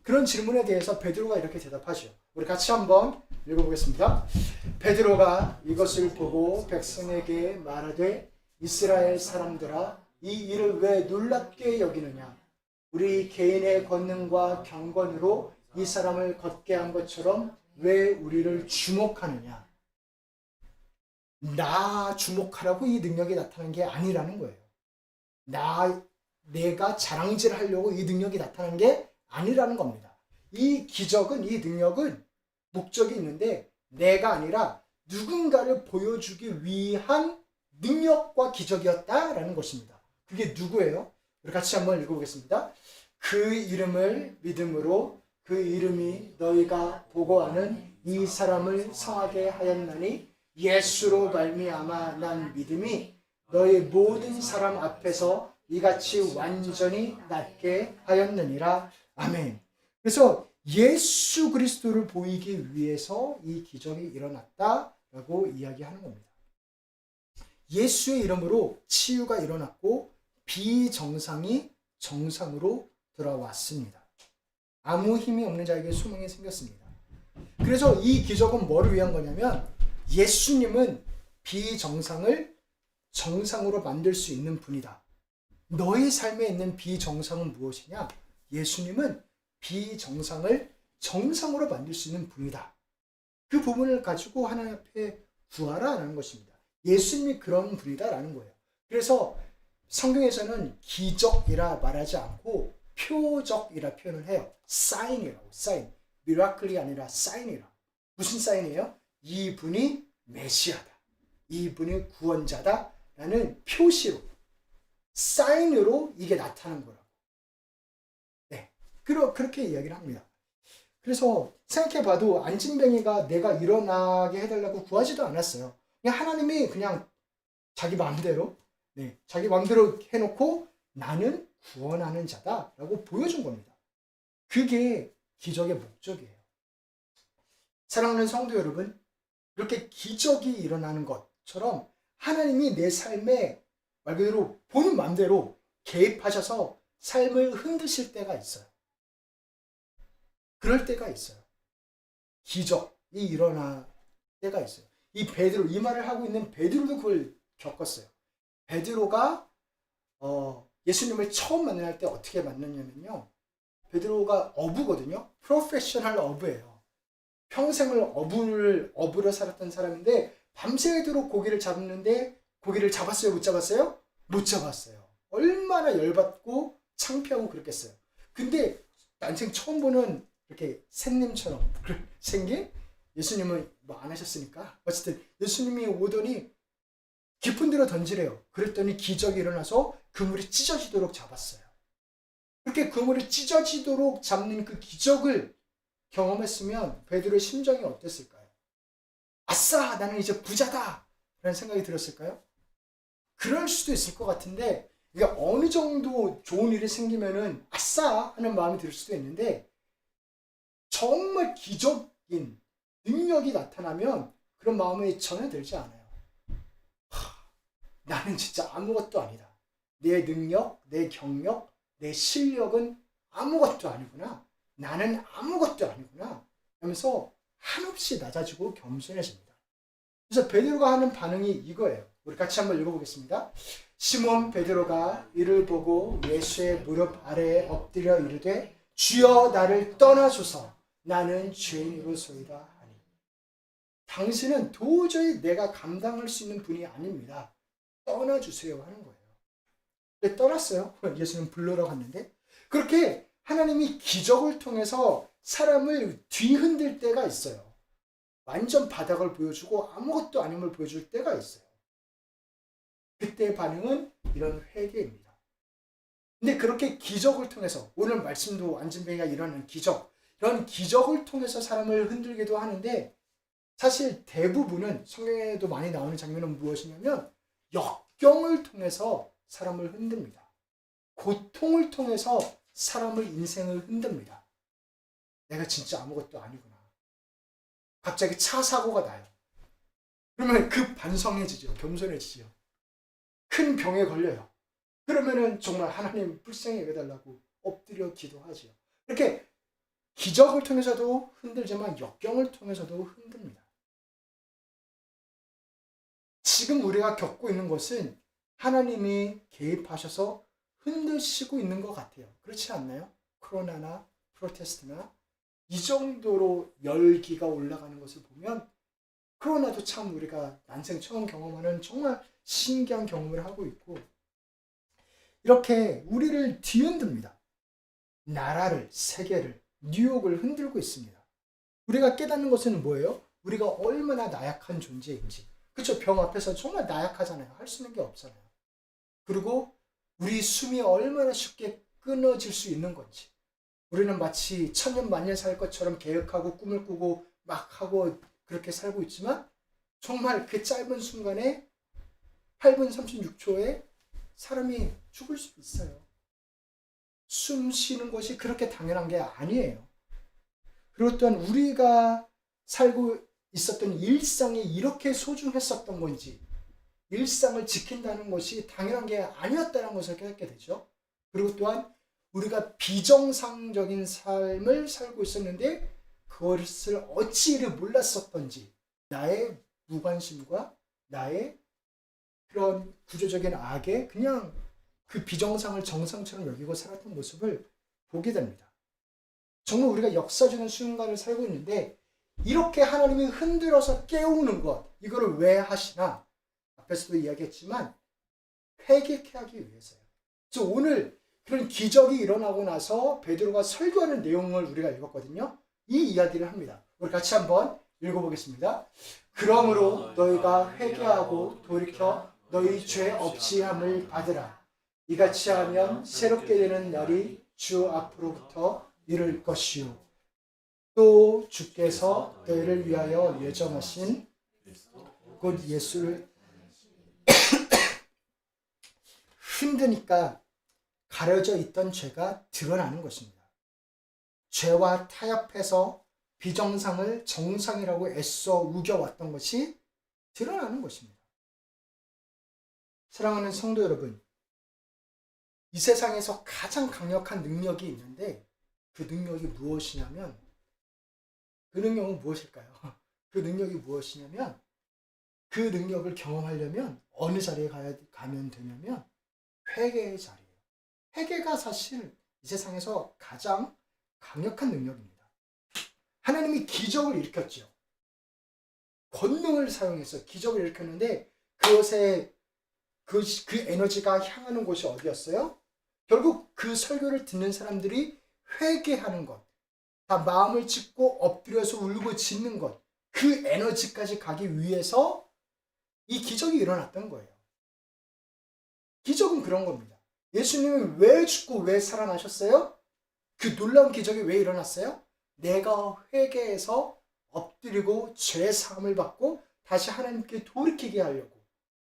[SPEAKER 1] 그런 질문에 대해서 베드로가 이렇게 대답하죠. 우리 같이 한번 읽어보겠습니다. 베드로가 이것을 보고 백성에게 말하되 이스라엘 사람들아 이 일을 왜 놀랍게 여기느냐? 우리 개인의 권능과 경건으로 이 사람을 걷게 한 것처럼 왜 우리를 주목하느냐? 나 주목하라고 이 능력이 나타난 게 아니라는 거예요. 내가 자랑질 하려고 이 능력이 나타난 게 아니라는 겁니다. 이 기적은, 이 능력은 목적이 있는데 내가 아니라 누군가를 보여주기 위한 능력과 기적이었다라는 것입니다. 그게 누구예요? 우리 같이 한번 읽어보겠습니다. 그 이름을 믿음으로 그 이름이 너희가 보고하는 이 사람을 성하게 하였나니 예수로 말미암아 난 믿음이 너희 모든 사람 앞에서 이같이 완전히 낫게 하였느니라. 아멘. 그래서 예수 그리스도를 보이기 위해서 이 기적이 일어났다라고 이야기하는 겁니다. 예수의 이름으로 치유가 일어났고 비정상이 정상으로 돌아왔습니다. 아무 힘이 없는 자에게 소망이 생겼습니다. 그래서 이 기적은 뭐를 위한 거냐면 예수님은 비정상을 정상으로 만들 수 있는 분이다. 너의 삶에 있는 비정상은 무엇이냐? 예수님은 비정상을 정상으로 만들 수 있는 분이다. 그 부분을 가지고 하나님 앞에 구하라라는 것입니다. 예수님이 그런 분이다라는 거예요. 그래서 성경에서는 기적이라 말하지 않고 표적이라 표현을 해요. 사인이라고, 사인. 미라클이 아니라 사인이라. 무슨 사인이에요? 이분이 메시아다. 이분이 구원자다. 라는 표시로, 사인으로 이게 나타난 거라고. 네. 그렇게 이야기를 합니다. 그래서 생각해봐도 안진뱅이가 내가 일어나게 해달라고 구하지도 않았어요. 그냥 하나님이 그냥 자기 마음대로, 자기 마음대로 해놓고 나는 구원하는 자다라고 보여준 겁니다. 그게 기적의 목적이에요. 사랑하는 성도 여러분, 이렇게 기적이 일어나는 것처럼 하나님이 내 삶에 말 그대로 본인 마음대로 개입하셔서 삶을 흔드실 때가 있어요. 그럴 때가 있어요. 기적이 일어날 때가 있어요. 이 베드로, 이 말을 하고 있는 베드로도 그걸 겪었어요. 베드로가 예수님을 처음 만날 때 어떻게 만났냐면요. 베드로가 어부거든요. 프로페셔널 어부예요. 평생을 어부로 살았던 사람인데 밤새도록 고기를 잡는데 고기를 잡았어요? 못 잡았어요? 못 잡았어요. 얼마나 열받고 창피하고 그랬겠어요. 근데 난생 처음 보는 이렇게 샌님처럼 생긴 예수님은 뭐 안 하셨으니까 어쨌든 예수님이 오더니 깊은 데로 던지래요. 그랬더니 기적이 일어나서 그물이 찢어지도록 잡았어요. 그렇게 그물이 찢어지도록 잡는 그 기적을 경험했으면 베드로의 심정이 어땠을까요? 아싸! 나는 이제 부자다! 라는 생각이 들었을까요? 그럴 수도 있을 것 같은데 이게 어느 정도 좋은 일이 생기면은 아싸! 하는 마음이 들 수도 있는데 정말 기적인 능력이 나타나면 그런 마음이 전혀 들지 않아요. 나는 진짜 아무것도 아니다. 내 능력, 내 경력, 내 실력은 아무것도 아니구나. 나는 아무것도 아니구나. 하면서 한없이 낮아지고 겸손해집니다. 그래서 베드로가 하는 반응이 이거예요. 우리 같이 한번 읽어보겠습니다. 시몬 베드로가 이를 보고 예수의 무릎 아래에 엎드려 이르되 주여 나를 떠나소서 나는 죄인이로소이다 하니. 당신은 도저히 내가 감당할 수 있는 분이 아닙니다. 떠나주세요 하는 거예요. 근데 떠났어요. 예수님 불러러 갔는데 그렇게 하나님이 기적을 통해서 사람을 뒤흔들 때가 있어요. 완전 바닥을 보여주고 아무것도 아님을 보여줄 때가 있어요. 그때의 반응은 이런 회개입니다. 근데 그렇게 기적을 통해서 오늘 말씀도 안진뱅이가 일어나는 기적, 이런 기적을 통해서 사람을 흔들기도 하는데 사실 대부분은 성경에도 많이 나오는 장면은 무엇이냐면 역경을 통해서 사람을 흔듭니다. 고통을 통해서 사람을 인생을 흔듭니다. 내가 진짜 아무것도 아니구나. 갑자기 차 사고가 나요. 그러면 급 반성해지죠. 겸손해지죠. 큰 병에 걸려요. 그러면은 정말 하나님 불쌍히 여겨달라고 엎드려 기도하죠. 이렇게 기적을 통해서도 흔들지만 역경을 통해서도 흔듭니다. 지금 우리가 겪고 있는 것은 하나님이 개입하셔서 흔드시고 있는 것 같아요. 그렇지 않나요? 코로나나 프로테스트나 이 정도로 열기가 올라가는 것을 보면 코로나도 참 우리가 난생 처음 경험하는 정말 신기한 경험을 하고 있고 이렇게 우리를 뒤흔듭니다. 나라를, 세계를, 뉴욕을 흔들고 있습니다. 우리가 깨닫는 것은 뭐예요? 우리가 얼마나 나약한 존재인지. 그렇죠? 병 앞에서 정말 나약하잖아요. 할 수 있는 게 없잖아요. 그리고 우리 숨이 얼마나 쉽게 끊어질 수 있는 건지. 우리는 마치 천년 만년 살 것처럼 계획하고 꿈을 꾸고 막 하고 그렇게 살고 있지만 정말 그 짧은 순간에 8분 36초에 사람이 죽을 수 있어요. 숨 쉬는 것이 그렇게 당연한 게 아니에요. 그리고 또한 우리가 살고 있었던 일상이 이렇게 소중했었던 건지 일상을 지킨다는 것이 당연한 게 아니었다는 것을 깨닫게 되죠. 그리고 또한 우리가 비정상적인 삶을 살고 있었는데 그것을 어찌 이를 몰랐었던지 나의 무관심과 나의 그런 구조적인 악에 그냥 그 비정상을 정상처럼 여기고 살았던 모습을 보게 됩니다. 정말 우리가 역사적인 순간을 살고 있는데 이렇게 하나님이 흔들어서 깨우는 것 이거를 왜 하시나? 앞에서도 이야기했지만 회개케 하기 위해서요. 그래서 오늘 그런 기적이 일어나고 나서 베드로가 설교하는 내용을 우리가 읽었거든요. 이 이야기를 합니다. 우리 같이 한번 읽어보겠습니다. 그러므로 너희가 회개하고 돌이켜 너희 죄 없이함을 받으라. 이같이 하면 새롭게 되는 날이 주 앞으로부터 이를 것이요. 또 주께서 너희를 위하여 예정하신 곧 예수를 흔드니까 가려져 있던 죄가 드러나는 것입니다. 죄와 타협해서 비정상을 정상이라고 애써 우겨왔던 것이 드러나는 것입니다. 사랑하는 성도 여러분, 이 세상에서 가장 강력한 능력이 있는데 그 능력이 무엇이냐면 그 능력은 무엇일까요? 그 능력이 무엇이냐면 그 능력을 경험하려면 어느 자리에 가면 되냐면 회개의 자리예요. 회개가 사실 이 세상에서 가장 강력한 능력입니다. 하나님이 기적을 일으켰죠. 권능을 사용해서 기적을 일으켰는데 그것에 그 에너지가 향하는 곳이 어디였어요? 결국 그 설교를 듣는 사람들이 회개하는 것, 다 마음을 찢고 엎드려서 울고 짖는 것, 그 에너지까지 가기 위해서 이 기적이 일어났던 거예요. 기적은 그런 겁니다. 예수님은 왜 죽고 왜 살아나셨어요? 그 놀라운 기적이 왜 일어났어요? 내가 회개해서 엎드리고 죄 사함을 받고 다시 하나님께 돌이키게 하려고.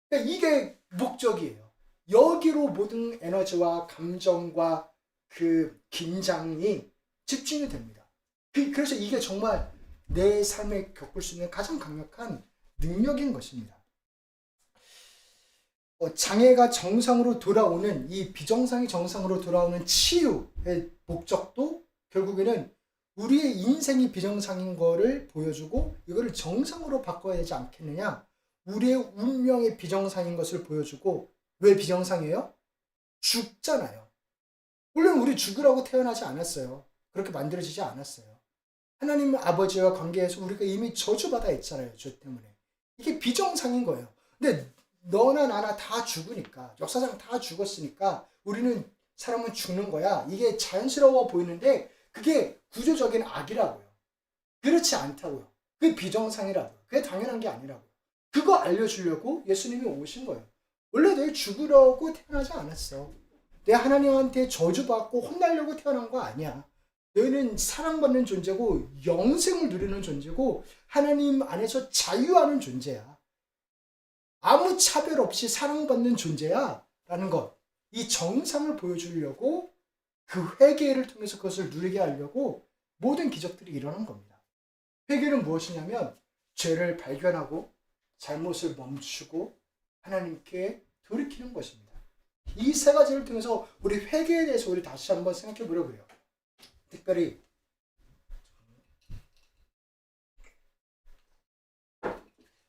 [SPEAKER 1] 그러니까 이게 목적이에요. 여기로 모든 에너지와 감정과 그 긴장이 집중이 됩니다. 그래서 이게 정말 내 삶에 겪을 수 있는 가장 강력한 능력인 것입니다. 장애가 정상으로 돌아오는 이 비정상이 정상으로 돌아오는 치유의 목적도 결국에는 우리의 인생이 비정상인 거를 보여주고 이거를 정상으로 바꿔야 되지 않겠느냐. 우리의 운명이 비정상인 것을 보여주고 왜 비정상이에요? 죽잖아요. 물론 우리 죽으라고 태어나지 않았어요. 그렇게 만들어지지 않았어요. 하나님 아버지와 관계에서 우리가 이미 저주받아 있잖아요. 죄 때문에. 이게 비정상인 거예요. 근데 너나 나나 다 죽으니까 역사상 다 죽었으니까 우리는 사람은 죽는 거야. 이게 자연스러워 보이는데 그게 구조적인 악이라고요. 그렇지 않다고요. 그게 비정상이라고요. 그게 당연한 게 아니라고요. 그거 알려주려고 예수님이 오신 거예요. 원래 너희 죽으려고 태어나지 않았어. 내 하나님한테 저주받고 혼나려고 태어난 거 아니야. 너희는 사랑받는 존재고 영생을 누리는 존재고 하나님 안에서 자유하는 존재야. 아무 차별 없이 사랑받는 존재야 라는 것. 이 정상을 보여주려고 그 회개를 통해서 그것을 누리게 하려고 모든 기적들이 일어난 겁니다. 회개는 무엇이냐면 죄를 발견하고 잘못을 멈추고 하나님께 돌이키는 것입니다. 이 세 가지를 통해서 우리 회개에 대해서 우리 다시 한번 생각해 보려고 해요. 특별히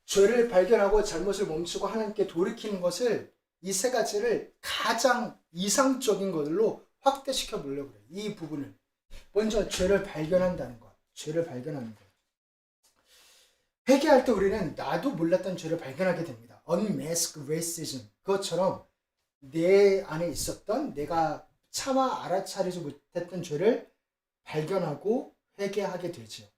[SPEAKER 1] 죄를 발견하고 잘못을 멈추고 하나님께 돌이키는 것을 이 세 가지를 가장 이상적인 걸로 확대시켜 보려고 해요. 이 부분을 먼저 죄를 발견한다는 것, 죄를 발견하는 것. 회개할 때 우리는 나도 몰랐던 죄를 발견하게 됩니다. Unmask racism. 그것처럼 내 안에 있었던 내가 차마 알아차리지 못했던 죄를 발견하고 회개하게 되죠.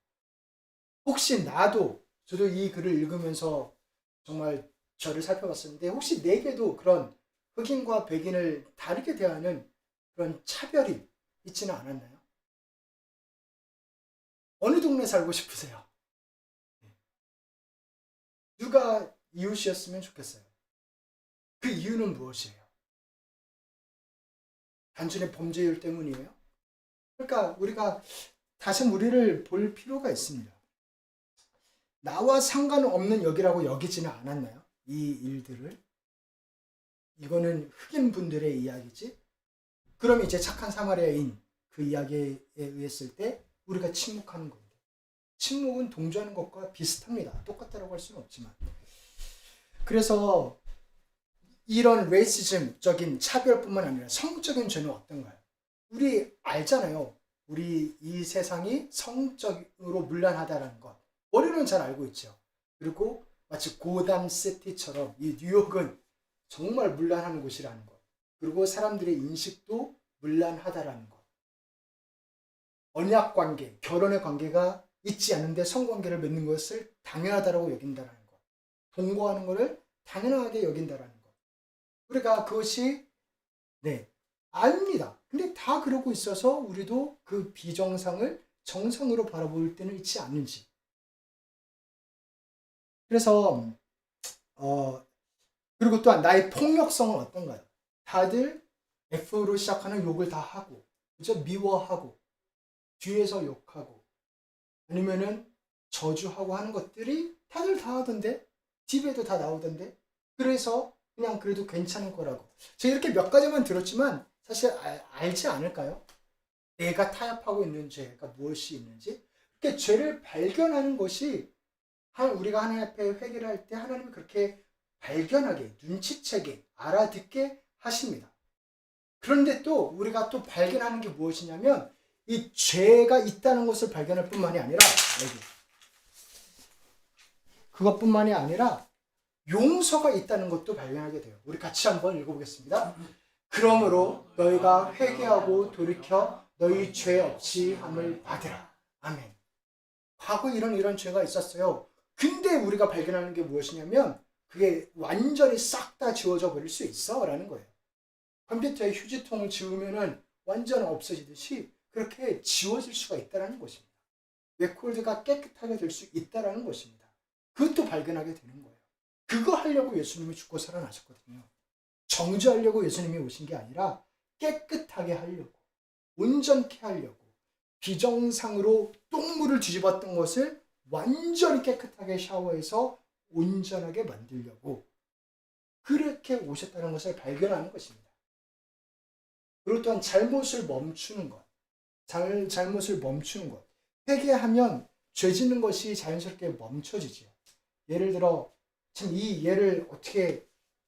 [SPEAKER 1] 혹시 저도 이 글을 읽으면서 정말 저를 살펴봤었는데 혹시 내게도 그런 흑인과 백인을 다르게 대하는 그런 차별이 있지는 않았나요? 어느 동네 살고 싶으세요? 누가 이웃이었으면 좋겠어요? 그 이유는 무엇이에요? 단순히 범죄율 때문이에요? 그러니까 우리가 다시 우리를 볼 필요가 있습니다. 나와 상관없는 여기라고 여기지는 않았나요? 이 일들을. 이거는 흑인 분들의 이야기지. 그럼 이제 착한 사마리아인 그 이야기에 의했을 때 우리가 침묵하는 겁니다. 침묵은 동조하는 것과 비슷합니다. 똑같다고 할 수는 없지만. 그래서 이런 레이시즘적인 차별뿐만 아니라 성적인 죄는 어떤가요? 우리 알잖아요. 우리 이 세상이 성적으로 문란하다는 것. 우리는 잘 알고 있죠. 그리고 마치 고담시티처럼 이 뉴욕은 정말 문란한 곳이라는 것. 그리고 사람들의 인식도 문란하다라는 것. 언약 관계, 결혼의 관계가 있지 않은데 성관계를 맺는 것을 당연하다고 여긴다는 것. 동거하는 것을 당연하게 여긴다는 것. 우리가 그것이 압니다. 근데 다 그러고 있어서 우리도 그 비정상을 정상으로 바라볼 때는 있지 않는지. 그래서 그리고 또한 나의 폭력성은 어떤가요? 다들 F로 시작하는 욕을 다 하고, 그죠? 미워하고, 뒤에서 욕하고, 아니면은 저주하고 하는 것들이 다들 다 하던데, TV에도 다 나오던데, 그래서 그냥 그래도 괜찮은 거라고. 제가 이렇게 몇 가지만 들었지만 사실 알지 않을까요? 내가 타협하고 있는 죄가 무엇이 있는지. 그렇게 죄를 발견하는 것이 우리가 하나님 앞에 회개를 할 때 하나님이 그렇게 발견하게, 눈치채게, 알아듣게 하십니다. 그런데 또 우리가 또 발견하는 게 무엇이냐면 이 죄가 있다는 것을 발견할 뿐만이 아니라 그것뿐만이 아니라 용서가 있다는 것도 발견하게 돼요. 우리 같이 한번 읽어보겠습니다. 그러므로 너희가 회개하고 돌이켜 너희 죄 없이 함을 받으라. 아멘. 과거에 이런 죄가 있었어요. 근데 우리가 발견하는 게 무엇이냐면 그게 완전히 싹 다 지워져 버릴 수 있어 라는 거예요. 컴퓨터에 휴지통을 지우면은 완전 없어지듯이 그렇게 지워질 수가 있다는 것입니다. 레코드가 깨끗하게 될 수 있다는 것입니다. 그것도 발견하게 되는 거예요. 그거 하려고 예수님이 죽고 살아나셨거든요. 정죄하려고 예수님이 오신 게 아니라 깨끗하게 하려고, 온전케 하려고, 비정상으로 똥물을 뒤집었던 것을 완전히 깨끗하게 샤워해서 온전하게 만들려고 그렇게 오셨다는 것을 발견하는 것입니다. 그리고 또한 잘못을 멈추는 것, 잘못을 멈추는 것. 회개하면 죄 짓는 것이 자연스럽게 멈춰지죠. 예를 들어 참 이 예를 어떻게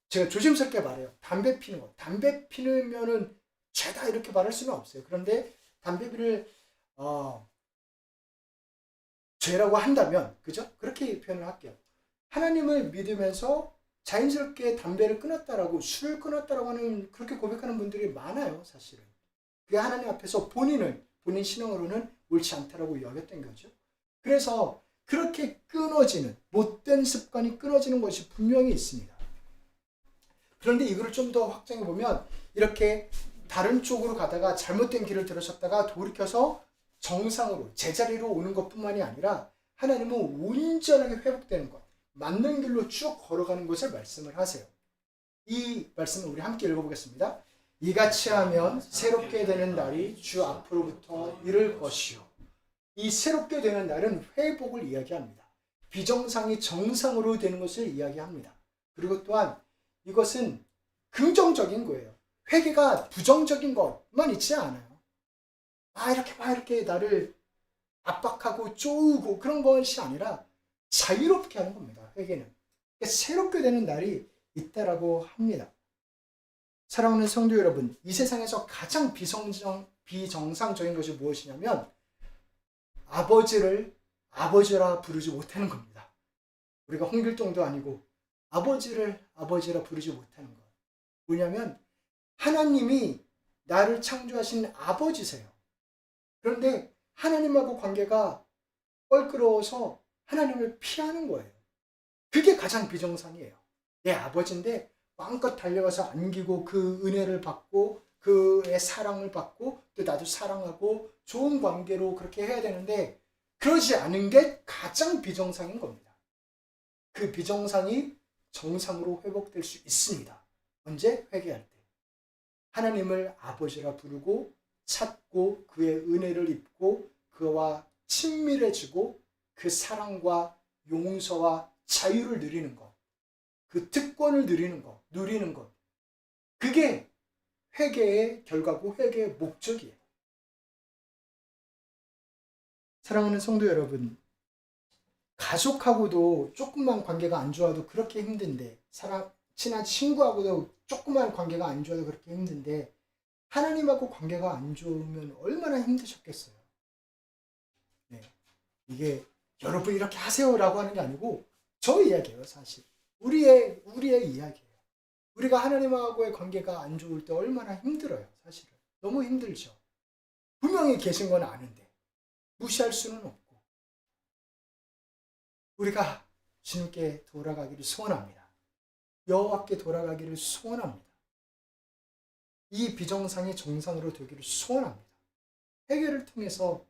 [SPEAKER 1] 제가 조심스럽게 말해요. 담배 피는 것. 담배 피면은 죄다 이렇게 말할 수는 없어요. 그런데 담배 피를 죄라고 한다면, 그죠? 그렇게 표현을 할게요. 하나님을 믿으면서 자연스럽게 담배를 끊었다라고, 술을 끊었다라고 하는, 그렇게 고백하는 분들이 많아요, 사실은. 그게 하나님 앞에서 본인 신앙으로는 옳지 않다라고 여겼던 거죠. 그래서 그렇게 끊어지는, 못된 습관이 끊어지는 것이 분명히 있습니다. 그런데 이거를 좀 더 확장해 보면, 이렇게 다른 쪽으로 가다가 잘못된 길을 들어섰다가 돌이켜서 정상으로 제자리로 오는 것뿐만이 아니라 하나님은 온전하게 회복되는 것, 맞는 길로 쭉 걸어가는 것을 말씀을 하세요. 이 말씀을 우리 함께 읽어보겠습니다. 이같이 하면 새롭게 되는 날이 주 앞으로부터 이를 것이요. 이 새롭게 되는 날은 회복을 이야기합니다. 비정상이 정상으로 되는 것을 이야기합니다. 그리고 또한 이것은 긍정적인 거예요. 회개가 부정적인 것만 있지 않아요. 이렇게 나를 압박하고 쪼우고 그런 것이 아니라 자유롭게 하는 겁니다. 회개는. 새롭게 되는 날이 있다라고 합니다. 사랑하는 성도 여러분, 이 세상에서 가장 비정상적인 것이 무엇이냐면 아버지를 아버지라 부르지 못하는 겁니다. 우리가 홍길동도 아니고 아버지를 아버지라 부르지 못하는 것. 뭐냐면 하나님이 나를 창조하신 아버지세요. 그런데 하나님하고 관계가 껄끄러워서 하나님을 피하는 거예요. 그게 가장 비정상이에요. 내 아버지인데 마음껏 달려가서 안기고 그 은혜를 받고 그의 사랑을 받고 또 나도 사랑하고 좋은 관계로 그렇게 해야 되는데 그러지 않은 게 가장 비정상인 겁니다. 그 비정상이 정상으로 회복될 수 있습니다. 언제? 회개할 때. 하나님을 아버지라 부르고 찾고 그의 은혜를 입고 그와 친밀해지고 그 사랑과 용서와 자유를 누리는 것, 그 특권을 누리는 것, 그게 회개의 결과고 회개의 목적이에요. 사랑하는 성도 여러분, 가족하고도 조금만 관계가 안 좋아도 그렇게 힘든데, 친한 친구하고도 조금만 관계가 안 좋아도 그렇게 힘든데, 하나님하고 관계가 안 좋으면 얼마나 힘드셨겠어요. 네. 이게 여러분 이렇게 하세요라고 하는 게 아니고 저 이야기예요, 사실. 우리의 이야기예요. 우리가 하나님하고의 관계가 안 좋을 때 얼마나 힘들어요, 사실은. 너무 힘들죠. 분명히 계신 건 아는데 무시할 수는 없고. 우리가 주님께 돌아가기를 소원합니다. 여호와께 돌아가기를 소원합니다. 이 비정상이 정상으로 되기를 소원합니다. 회개를 통해서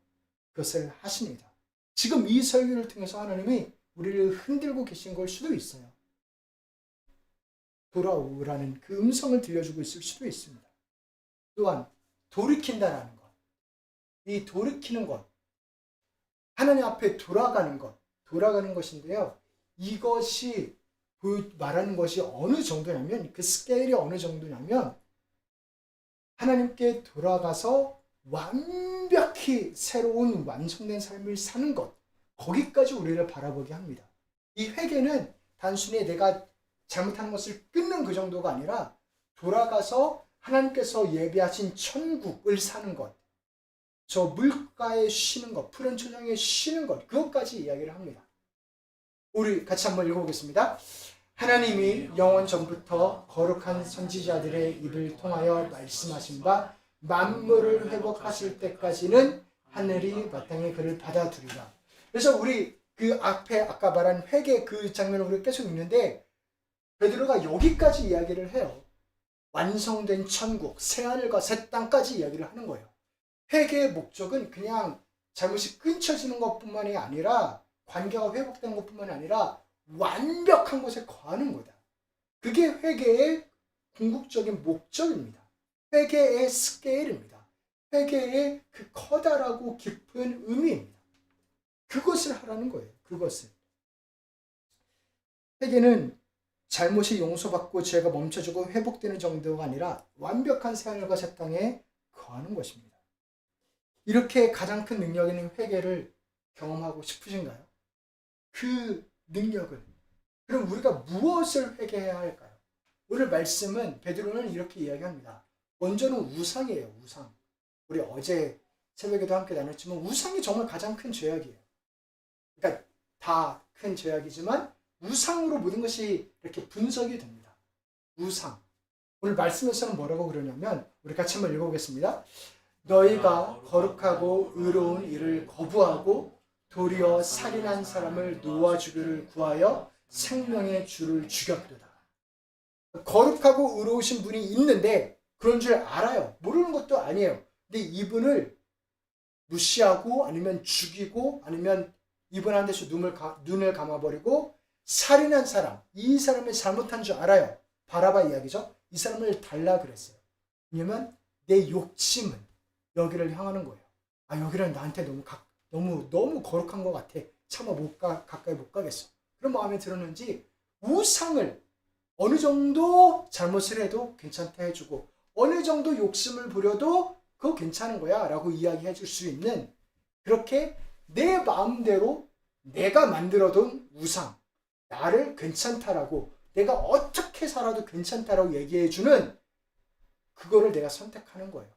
[SPEAKER 1] 그것을 하십니다. 지금 이 설교를 통해서 하나님이 우리를 흔들고 계신 걸 수도 있어요. 돌아오라는 그 음성을 들려주고 있을 수도 있습니다. 또한 돌이킨다라는 것, 이 돌이키는 것, 하나님 앞에 돌아가는 것인데요. 이것이 말하는 것이 어느 정도냐면, 그 스케일이 어느 정도냐면 하나님께 돌아가서 완벽히 새로운 완성된 삶을 사는 것, 거기까지 우리를 바라보게 합니다. 이 회개는 단순히 내가 잘못한 것을 끊는 그 정도가 아니라 돌아가서 하나님께서 예비하신 천국을 사는 것, 저 물가에 쉬는 것, 푸른 초장에 쉬는 것, 그것까지 이야기를 합니다. 우리 같이 한번 읽어보겠습니다. 하나님이 영원 전부터 거룩한 선지자들의 입을 통하여 말씀하신 바 만물을 회복하실 때까지는 하늘이 마땅히 그를 받아두리라. 그래서 우리 그 앞에 아까 말한 회개 그 장면을 우리 계속 읽는데 베드로가 여기까지 이야기를 해요. 완성된 천국, 새하늘과 새 땅까지 이야기를 하는 거예요. 회개의 목적은 그냥 잘못이 끊쳐지는 것뿐만이 아니라 관계가 회복된 것뿐만이 아니라 완벽한 곳에 거하는 거다. 그게 회개의 궁극적인 목적입니다. 회개의 스케일입니다. 회개의 그 커다랗고 깊은 의미입니다. 그것을 하라는 거예요. 그것을. 회개는 잘못이 용서받고 죄가 멈춰지고 회복되는 정도가 아니라 완벽한 새하늘과 새 땅에 거하는 것입니다. 이렇게 가장 큰 능력 있는 회개를 경험하고 싶으신가요? 그 능력은, 그럼 우리가 무엇을 회개해야 할까요? 오늘 말씀은 베드로는 이렇게 이야기합니다. 먼저는 우상이에요. 우상. 우리 어제 새벽에도 함께 나눴지만 우상이 정말 가장 큰 죄악이에요. 그러니까 다 큰 죄악이지만 우상으로 모든 것이 이렇게 분석이 됩니다. 우상. 오늘 말씀에서는 뭐라고 그러냐면 우리 같이 한번 읽어보겠습니다. 너희가 거룩하고 의로운 일을 거부하고 도리어 살인한 사람을 놓아주기를 구하여 생명의 주를 죽였도다. 거룩하고 의로우신 분이 있는데 그런 줄 알아요. 모르는 것도 아니에요. 근데 이분을 무시하고 아니면 죽이고 아니면 이분한테서 눈을 감아버리고 살인한 사람, 이 사람이 잘못한 줄 알아요. 바라바 이야기죠. 이 사람을 달라 그랬어요. 왜냐면 내 욕심은 여기를 향하는 거예요. 아, 여기는 나한테 너무 거룩한 것 같아. 차마 가까이 못 가겠어. 그런 마음이 들었는지 우상을 어느 정도 잘못을 해도 괜찮다 해주고 어느 정도 욕심을 부려도 그거 괜찮은 거야 라고 이야기해 줄 수 있는, 그렇게 내 마음대로 내가 만들어둔 우상, 나를 괜찮다라고, 내가 어떻게 살아도 괜찮다라고 얘기해주는 그거를 내가 선택하는 거예요.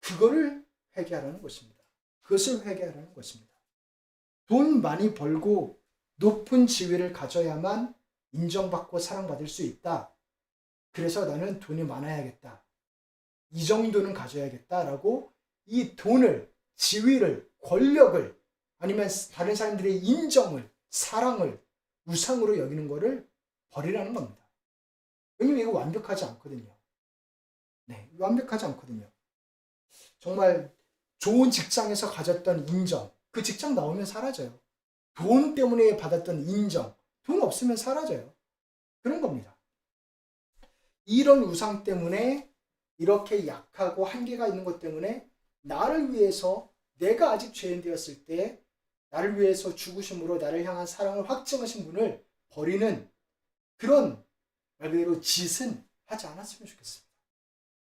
[SPEAKER 1] 그거를 회개하라는 것입니다. 그것을 회개하라는 것입니다. 돈 많이 벌고 높은 지위를 가져야만 인정받고 사랑받을 수 있다. 그래서 나는 돈이 많아야겠다. 이 정도는 가져야겠다라고 이 돈을, 지위를, 권력을 아니면 다른 사람들의 인정을, 사랑을 우상으로 여기는 거를 버리라는 겁니다. 왜냐면 이거 완벽하지 않거든요. 네, 완벽하지 않거든요. 정말 좋은 직장에서 가졌던 인정, 그 직장 나오면 사라져요. 돈 때문에 받았던 인정, 돈 없으면 사라져요. 그런 겁니다. 이런 우상 때문에 이렇게 약하고 한계가 있는 것 때문에 나를 위해서, 내가 아직 죄인 되었을 때 나를 위해서 죽으심으로 나를 향한 사랑을 확증하신 분을 버리는 그런 말 그대로 짓은 하지 않았으면 좋겠습니다.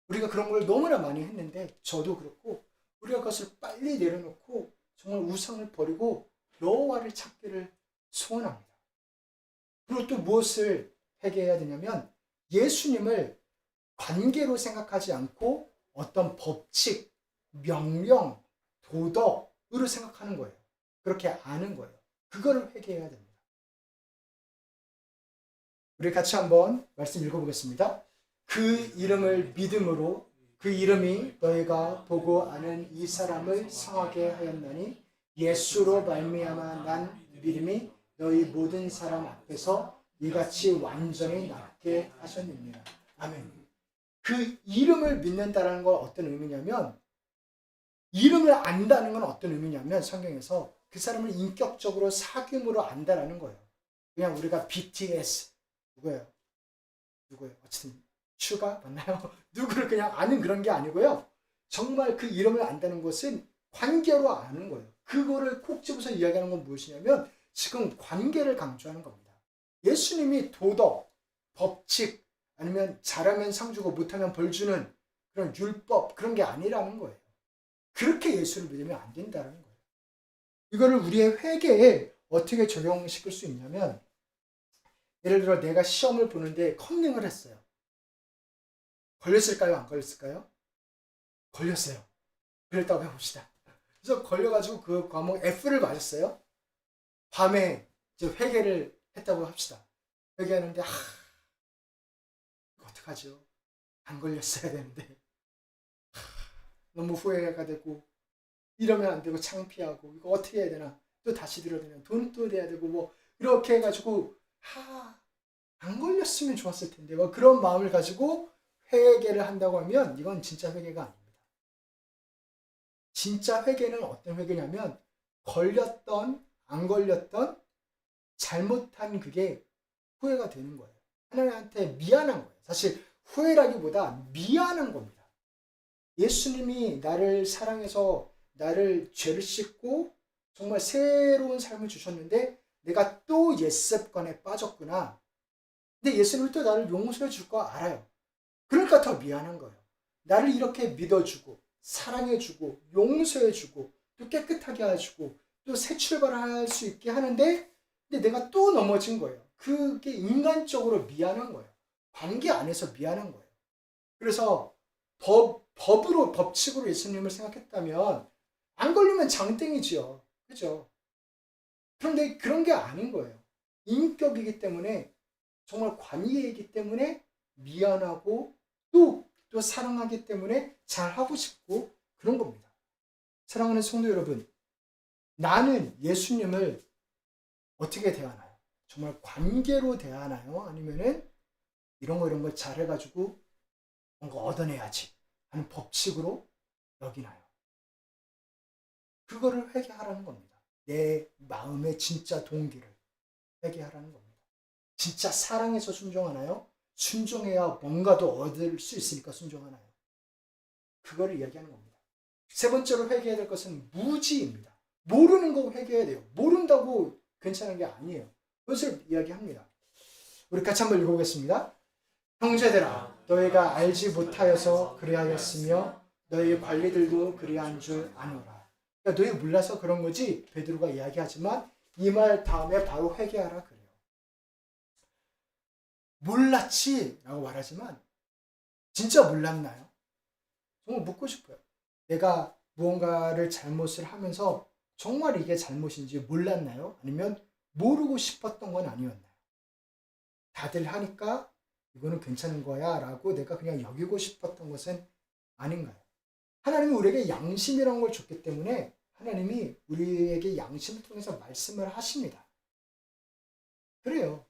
[SPEAKER 1] 우리가 그런 걸 너무나 많이 했는데, 저도 그렇고, 우리가 그것을 빨리 내려놓고 정말 우상을 버리고 여호와를 찾기를 소원합니다. 그리고 또 무엇을 회개해야 되냐면, 예수님을 관계로 생각하지 않고 어떤 법칙, 명령, 도덕으로 생각하는 거예요. 그렇게 아는 거예요. 그거를 회개해야 됩니다. 우리 같이 한번 말씀 읽어보겠습니다. 그 이름을 믿음으로, 그 이름이 너희가 보고 아는 이 사람을 성하게 하였나니 예수로 말미암아 난 믿음이 너희 모든 사람 앞에서 이같이 완전히 낫게 하셨느니라. 아멘. 그 이름을 믿는다는 건 어떤 의미냐면, 이름을 안다는 건 어떤 의미냐면, 성경에서 그 사람을 인격적으로 사귐으로 안다라는 거예요. 그냥 우리가 BTS 누구예요? 어쨌든 슈가 맞나요? 누구를 그냥 아는 그런 게 아니고요. 정말 그 이름을 안다는 것은 관계로 아는 거예요. 그거를 콕 집어서 이야기하는 건 무엇이냐면 지금 관계를 강조하는 겁니다. 예수님이 도덕, 법칙, 아니면 잘하면 상 주고 못하면 벌 주는 그런 율법, 그런 게 아니라는 거예요. 그렇게 예수를 믿으면 안 된다는 거예요. 이거를 우리의 회개에 어떻게 적용시킬 수 있냐면, 예를 들어 내가 시험을 보는데 컨닝을 했어요. 걸렸을까요? 안 걸렸을까요? 걸렸어요. 그랬다고 해봅시다. 그래서 걸려가지고 그 과목 F를 맞았어요. 밤에 이제 회개를 했다고 합시다. 회개하는데 어떡하죠? 안 걸렸어야 되는데 너무 후회가 되고, 이러면 안 되고 창피하고, 이거 어떻게 해야 되나, 또 다시 들어야 되나, 돈 또 내야 되고, 뭐 이렇게 해가지고 안 걸렸으면 좋았을 텐데, 뭐 그런 마음을 가지고 회개를 한다고 하면 이건 진짜 회개가 아닙니다. 진짜 회개는 어떤 회개냐면, 걸렸던 안 걸렸던 잘못한 그게 후회가 되는 거예요. 하나님한테 미안한 거예요. 사실 후회라기보다 미안한 겁니다. 예수님이 나를 사랑해서 나를 죄를 씻고 정말 새로운 삶을 주셨는데 내가 또 옛습관에 빠졌구나. 근데 예수님이 또 나를 용서해 줄 거 알아요. 그러니까 더 미안한 거예요. 나를 이렇게 믿어주고 사랑해주고 용서해주고 또 깨끗하게 해주고 또 새 출발할 수 있게 하는데, 근데 내가 또 넘어진 거예요. 그게 인간적으로 미안한 거예요. 관계 안에서 미안한 거예요. 그래서 법으로, 법칙으로 예수님을 생각했다면 안 걸리면 장땡이지요. 그죠? 그런데 그런 게 아닌 거예요. 인격이기 때문에, 정말 관계이기 때문에 미안하고 또 사랑하기 때문에 잘하고 싶고 그런 겁니다. 사랑하는 성도 여러분, 나는 예수님을 어떻게 대하나요? 정말 관계로 대하나요? 아니면은 이런 거 잘해가지고 뭔가 얻어내야지 하는 법칙으로 여기나요? 그거를 회개하라는 겁니다. 내 마음의 진짜 동기를 회개하라는 겁니다. 진짜 사랑해서 순종하나요? 순종해야 뭔가도 얻을 수 있으니까 순종하나요? 그거를 이야기하는 겁니다. 세 번째로 회개해야 될 것은 무지입니다. 모르는 거 회개해야 돼요. 모른다고 괜찮은 게 아니에요. 그것을 이야기합니다. 우리 같이 한번 읽어보겠습니다. 형제들아, 너희가 알지 못하여서 그리하였으며 너희 관리들도 그리한 줄 아노라. 그러니까 너희 몰라서 그런 거지 베드로가 이야기하지만 이 말 다음에 바로 회개하라 그래요. 몰랐지 라고 말하지만 진짜 몰랐나요? 정말 묻고 싶어요. 내가 무언가를 잘못을 하면서 정말 이게 잘못인지 몰랐나요? 아니면 모르고 싶었던 건 아니었나요? 다들 하니까 이거는 괜찮은 거야 라고 내가 그냥 여기고 싶었던 것은 아닌가요? 하나님이 우리에게 양심이라는 걸 줬기 때문에 하나님이 우리에게 양심을 통해서 말씀을 하십니다. 그래요.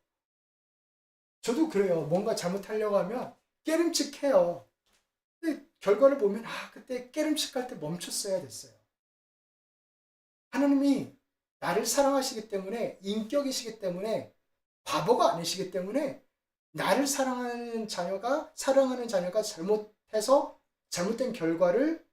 [SPEAKER 1] 저도 그래요. 뭔가 잘못하려고 하면 깨름칙해요. 근데 결과를 보면 그때 깨름칙할 때 멈췄어야 됐어요. 하나님이 나를 사랑하시기 때문에 인격이시기 때문에 바보가 아니시기 때문에 나를 사랑하는 자녀가 잘못해서 잘못된 결과를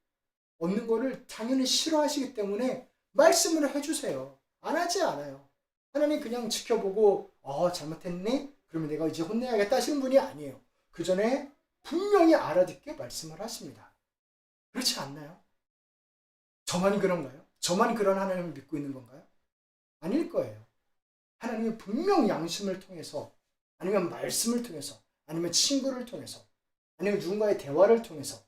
[SPEAKER 1] 얻는 거를 당연히 싫어하시기 때문에 말씀을 해주세요. 안 하지 않아요. 하나님 그냥 지켜보고 잘못했니? 그러면 내가 이제 혼내야겠다 하시는 분이 아니에요. 그 전에 분명히 알아듣게 말씀을 하십니다. 그렇지 않나요? 저만 그런가요? 저만 그런 하나님을 믿고 있는 건가요? 아닐 거예요. 하나님은 분명 양심을 통해서 아니면 말씀을 통해서 아니면 친구를 통해서 아니면 누군가의 대화를 통해서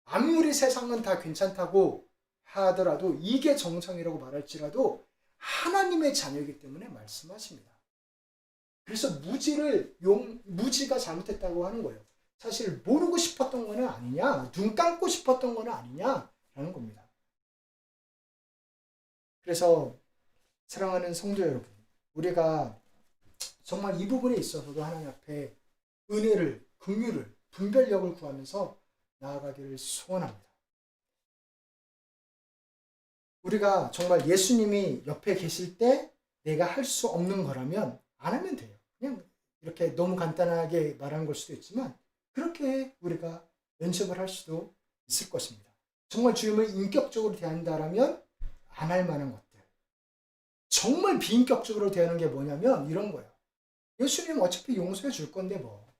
[SPEAKER 1] 아무리 세상은 다 괜찮다고 하더라도 이게 정상이라고 말할지라도 하나님의 자녀이기 때문에 말씀하십니다. 그래서 무지가 잘못했다고 하는 거예요. 사실 모르고 싶었던 거는 아니냐, 눈 감고 싶었던 거는 아니냐라는 겁니다. 그래서 사랑하는 성도 여러분, 우리가 정말 이 부분에 있어서도 하나님 앞에 은혜를, 긍휼을, 분별력을 구하면서 나아가기를 소원합니다. 우리가 정말 예수님이 옆에 계실 때 내가 할 수 없는 거라면 안 하면 돼요. 그냥 이렇게 너무 간단하게 말하는 걸 수도 있지만 그렇게 우리가 연습을 할 수도 있을 것입니다. 정말 주님을 인격적으로 대한다라면 안 할 만한 것들. 정말 비인격적으로 대하는 게 뭐냐면 이런 거예요. 예수님 어차피 용서해 줄 건데 뭐.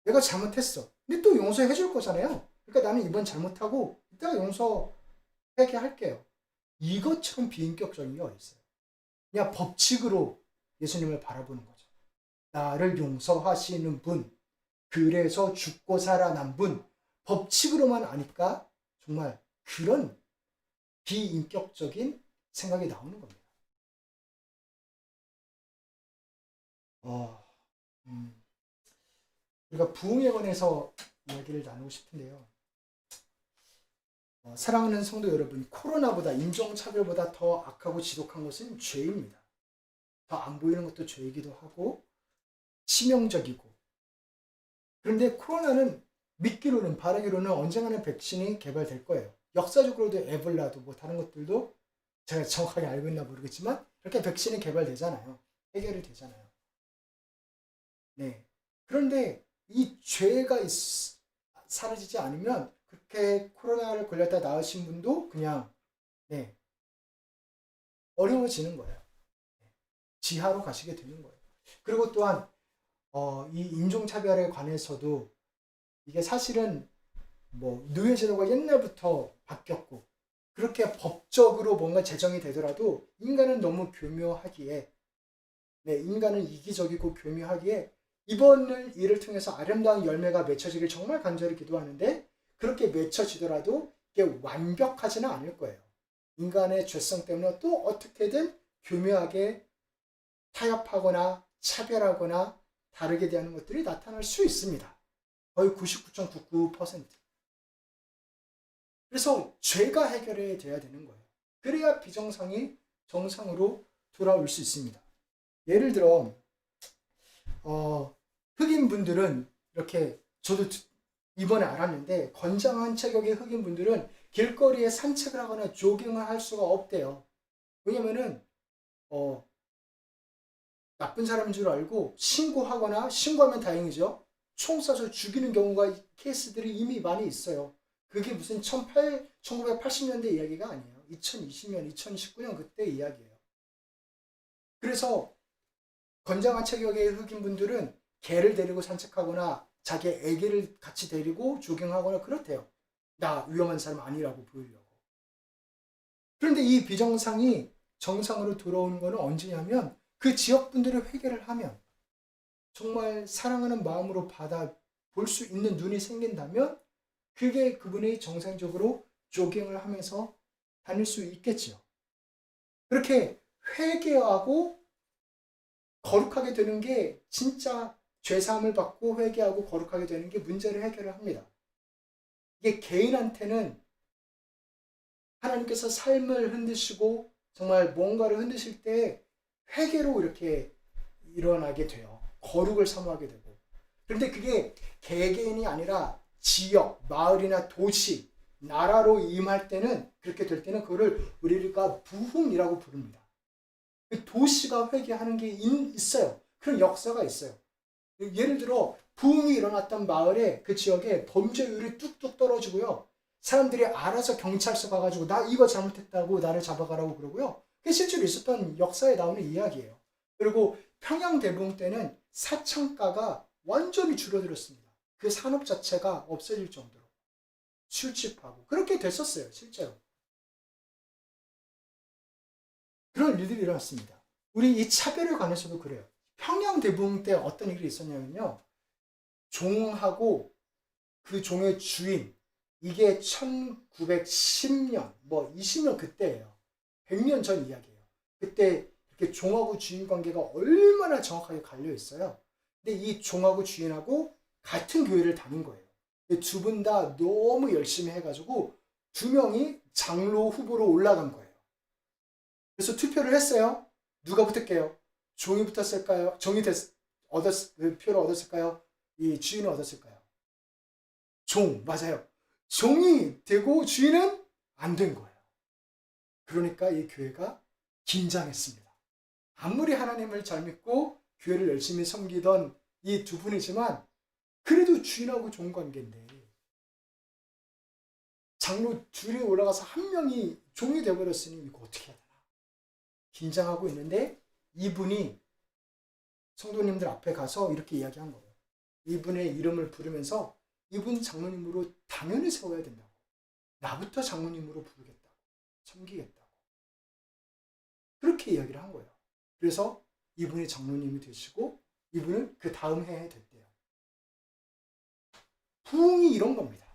[SPEAKER 1] 내가 잘못했어. 근데 또 용서해 줄 거잖아요. 그러니까 나는 이번 잘못하고 이따가 용서하게 할게요. 이것처럼 비인격적인 게 어딨어요. 그냥 법칙으로 예수님을 바라보는 거죠. 나를 용서하시는 분, 그래서 죽고 살아난 분, 법칙으로만 아니까 정말 그런 비인격적인 생각이 나오는 겁니다. 우리가 부흥에 관해서 이야기를 나누고 싶은데요. 사랑하는 성도 여러분, 코로나보다 인종차별보다 더 악하고 지독한 것은 죄입니다. 더 안 보이는 것도 죄이기도 하고 치명적이고. 그런데 코로나는 믿기로는 바라기로는 언젠가는 백신이 개발될 거예요. 역사적으로도 에볼라도 뭐 다른 것들도 제가 정확하게 알고 있나 모르겠지만 그렇게 백신이 개발되잖아요. 해결이 되잖아요. 네. 그런데 이 죄가 사라지지 않으면 그렇게 코로나를 걸렸다 나으신 분도 그냥 어려워지는 거예요. 지하로 가시게 되는 거예요. 그리고 또한 이 인종차별에 관해서도 이게 사실은 뭐 노예제도가 옛날부터 바뀌었고 그렇게 법적으로 뭔가 제정이 되더라도 인간은 너무 교묘하기에 인간은 이기적이고 교묘하기에 이번 일을 통해서 아름다운 열매가 맺혀지길 정말 간절히 기도하는데 그렇게 맺혀지더라도 이게 완벽하지는 않을 거예요. 인간의 죄성 때문에 또 어떻게든 교묘하게 타협하거나 차별하거나 다르게 대하는 것들이 나타날 수 있습니다. 거의 99.99%. 그래서 죄가 해결이 돼야 되는 거예요. 그래야 비정상이 정상으로 돌아올 수 있습니다. 예를 들어 흑인분들은 이렇게 저도 이번에 알았는데 건장한 체격의 흑인분들은 길거리에 산책을 하거나 조깅을 할 수가 없대요. 왜냐면은 나쁜 사람인 줄 알고 신고하거나, 신고하면 다행이죠, 총 쏴서 죽이는 경우가, 케이스들이 이미 많이 있어요. 그게 무슨 1980년대 이야기가 아니에요. 2020년, 2019년 그때 이야기예요. 그래서 건장한 체격의 흑인분들은 개를 데리고 산책하거나 자기 애기를 같이 데리고 조깅하거나 그렇대요. 나 위험한 사람 아니라고 보이려고. 그런데 이 비정상이 정상으로 돌아오는 것은 언제냐면 그 지역분들이 회개를 하면, 정말 사랑하는 마음으로 받아 볼 수 있는 눈이 생긴다면 그게 그분이 정상적으로 조깅을 하면서 다닐 수 있겠지요. 그렇게 회개하고 거룩하게 되는 게, 진짜 죄사함을 받고 회개하고 거룩하게 되는 게 문제를 해결을 합니다. 이게 개인한테는 하나님께서 삶을 흔드시고 정말 뭔가를 흔드실 때 회개로 이렇게 일어나게 돼요. 거룩을 사모하게 되고. 그런데 그게 개개인이 아니라 지역, 마을이나 도시, 나라로 임할 때는, 그렇게 될 때는 그거를 우리가 부흥이라고 부릅니다. 그 도시가 회개하는 게 있어요. 그런 역사가 있어요. 예를 들어 부흥이 일어났던 마을에, 그 지역에 범죄율이 뚝뚝 떨어지고요. 사람들이 알아서 경찰서 가가지고 나 이거 잘못했다고 나를 잡아가라고 그러고요. 그게 실제로 있었던 역사에 나오는 이야기예요. 그리고 평양대붕 때는 사창가가 완전히 줄어들었습니다. 그 산업 자체가 없어질 정도로 술집하고 그렇게 됐었어요. 실제로. 그런 일들이 일어났습니다. 우리 이 차별에 관해서도 그래요. 평양대붕 때 어떤 일이 있었냐면요, 종하고 그 종의 주인, 이게 1910년, 뭐 20년 그때예요. 100년 전 이야기예요. 그때 이렇게 종하고 주인 관계가 얼마나 정확하게 갈려 있어요. 근데 이 종하고 주인하고 같은 교회를 다닌 거예요. 두 분 다 너무 열심히 해가지고 두 명이 장로 후보로 올라간 거예요. 그래서 투표를 했어요. 누가 붙을게요? 종이 붙었을까요? 그 표를 얻었을까요? 이 주인은 얻었을까요? 종, 맞아요. 종이 되고 주인은 안 된 거예요. 그러니까 이 교회가 긴장했습니다. 아무리 하나님을 잘 믿고 교회를 열심히 섬기던 이 두 분이지만, 그래도 주인하고 종 관계인데 장로 둘이 올라가서 한 명이 종이 되어버렸으니 이거 어떻게 해야 되나 긴장하고 있는데, 이분이 성도님들 앞에 가서 이렇게 이야기한 거예요. 이분의 이름을 부르면서 이분 장로님으로 당연히 세워야 된다고. 나부터 장로님으로 부르겠다고. 섬기겠다고. 그렇게 이야기를 한 거예요. 그래서 이분이 장로님이 되시고 이분은 그 다음 해에 됐대요. 부흥이 이런 겁니다.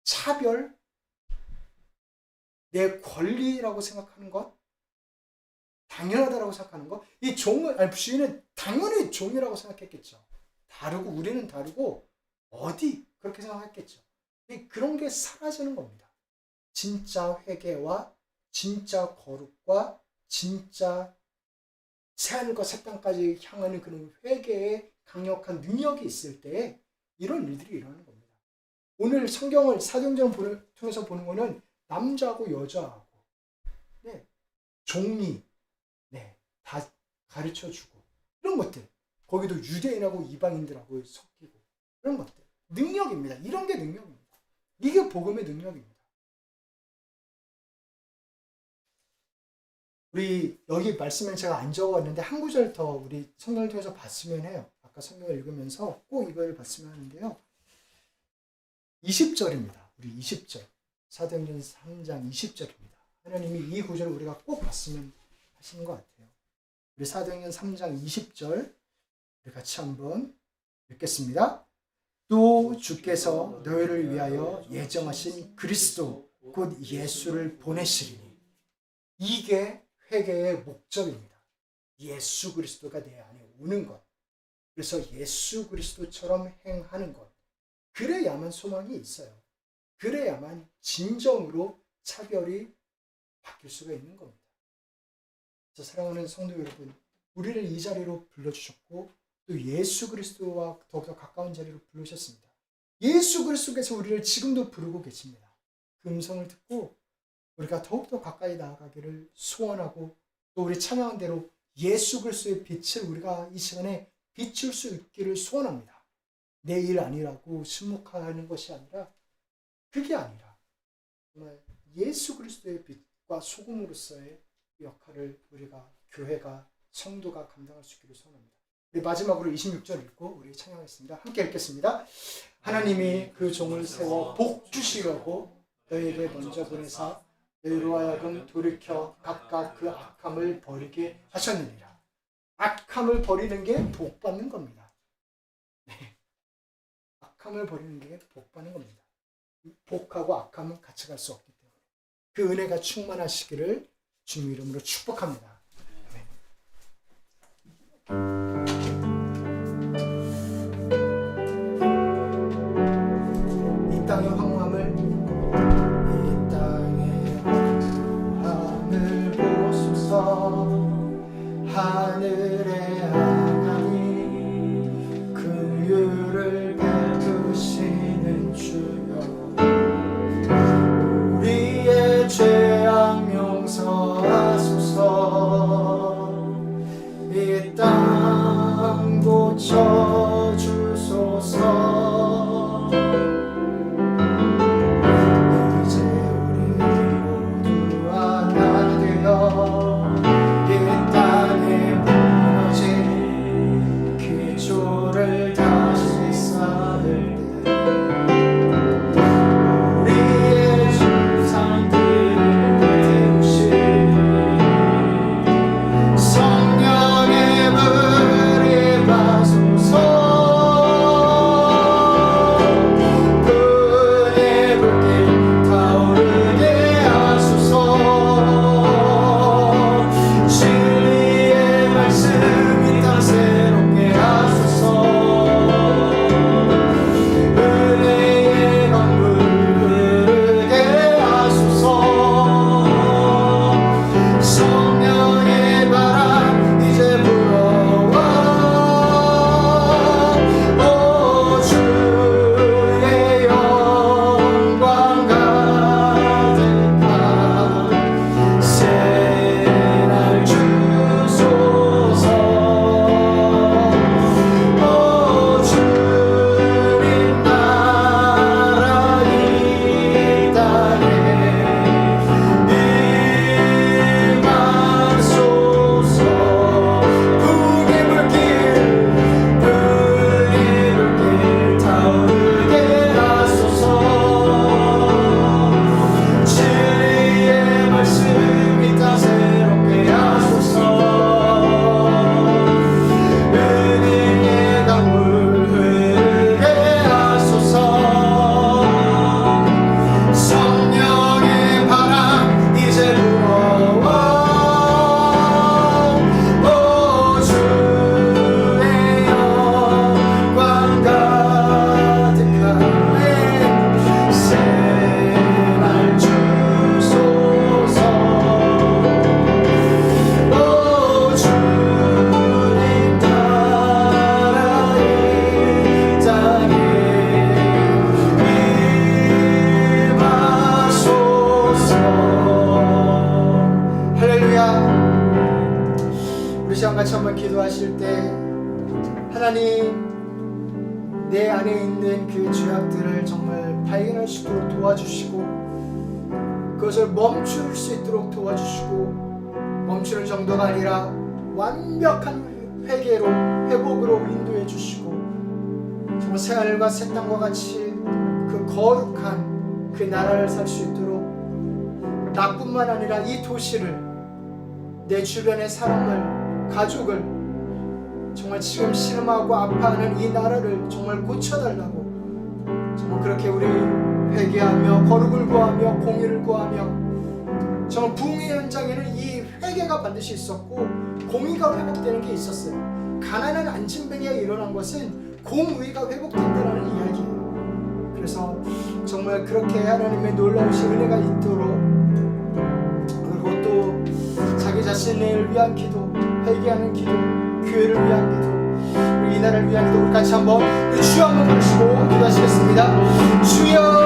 [SPEAKER 1] 차별, 내 권리라고 생각하는 것, 당연하다라고 생각하는 것. 이 주인은 당연히 종이라고 생각했겠죠. 다르고, 우리는 다르고, 어디 그렇게 생각했겠죠. 그런 게 사라지는 겁니다. 진짜 회개와 진짜 거룩과 진짜 새하늘과 새 땅까지 향하는 그런 회개의 강력한 능력이 있을 때 이런 일들이 일어나는 겁니다. 오늘 성경을, 사도행전을 통해서 보는 거는 남자하고 여자하고, 네, 종이, 네, 다 가르쳐주고, 이런 것들, 거기도 유대인하고 이방인들하고 섞이고, 그런 것들, 능력입니다. 이런 게 능력입니다. 이게 복음의 능력입니다. 우리 여기 말씀을 제가 안 적어왔는데 한 구절 더 우리 성경을 통해서 봤으면 해요. 아까 성경을 읽으면서 꼭 이걸 봤으면 하는데요. 20절입니다. 우리 20절. 사도행전 3장 20절입니다. 하나님이 이 구절을 우리가 꼭 봤으면 하시는 것 같아요. 우리 사도행전 3장 20절 우리 같이 한번 읽겠습니다. 또 주께서 너희를 위하여 예정하신 그리스도 곧 예수를 보내시리니. 이게 회개의 목적입니다. 예수 그리스도가 내 안에 오는 것. 그래서 예수 그리스도처럼 행하는 것. 그래야만 소망이 있어요. 그래야만 진정으로 차별이 바뀔 수가 있는 겁니다. 그래서 사랑하는 성도 여러분, 우리를 이 자리로 불러주셨고 또 예수 그리스도와 더욱더 가까운 자리로 부르셨습니다. 예수 그리스도께서 우리를 지금도 부르고 계십니다. 그 음성을 듣고 우리가 더욱더 가까이 나아가기를 소원하고, 또 우리 찬양한 대로 예수 그리스도의 빛을 우리가 이 시간에 비출 수 있기를 소원합니다. 내 일 아니라고 침묵하는 것이 아니라, 그게 아니라 정말 예수 그리스도의 빛과 소금으로서의 역할을 우리가, 교회가, 성도가 감당할 수 있기를 소원합니다. 우리 마지막으로 26절 읽고 우리 찬양하겠습니다. 함께 읽겠습니다. 하나님이 그 종을 세워 복 주시려고 너희에게 먼저 보내사 너희로 하여금 돌이켜 각각 그 악함을 버리게 하셨느니라. 악함을 버리는 게 복 받는 겁니다. 네. 악함을 버리는 게 복 받는 겁니다. 복하고 악함은 같이 갈 수 없기 때문에 그 은혜가 충만하시기를 주님 이름으로 축복합니다. 이 땅의 황무함을 보소서. 하늘의 하나님, 긍휼을 베푸시는 주여, 우리의 죄악 용서하소서. 이 땅 고쳐주소서. 이제 우리 모두 하나 되어 이 땅에 무너진 기초를 다시 쌓을 때 우리의 주상들을 태우신 성령의 불이 가소서. 그의 불길 타오르게 하소서. 진리의 말씀이 땅 새롭게 하소서. 은혜의 강물 흐르게 하소서. 성령의 바람 이제 불어와. 오 주의 영광 가득한 새날 주소서. 오 주님 나라 이 땅에 임하소서. 북의 불길 타오르게 하소서. 진리의 말씀이 땅 새롭게 하소서. 은혜의 강물 흐르게 하소서. 성령의 바람 이제 불어와. 오 주의 영광 가득한 새날 주소서. 오 주님 나라 이 땅에 임하소서. 할렐루야. 우리 시간 같이 한번 기도하실 때, 하나님, 내 안에 있는 그 죄악들을 정말 발견할 수 있도록 도와주시고, 그것을 멈출 수 있도록 도와주시고, 멈추는 정도가 아니라 완벽한 회개로, 회복으로 인도해 주시고, 정말 새하늘과 새 땅과 같이 그 거룩한 그 나라를 살 수 있도록, 나뿐만 아니라 이 도시를, 내 주변의 사람을, 가족을, 정말 지금 신음하고 아파하는 이 나라를 정말 고쳐달라고, 정말 그렇게 우리 회개하며 거룩을 구하며 공의를 구하며, 정말 붕괴 현장에는 이 회개가 반드시 있었고 공의가 회복되는 게 있었어요. 가난한 안진뱅이가 일어난 것은 공의가 회복된다는 이야기예요. 그래서 정말 그렇게 하나님의 놀라우신 은혜가 있도록, 그리고 또 자기 자신을 위한 기도, 회개하는 기도, 교회를 위한 기도, 그리고 이 나라를 위한 기도 우리 같이 한번 주여 한번 부르시고 기도하시겠습니다. 주여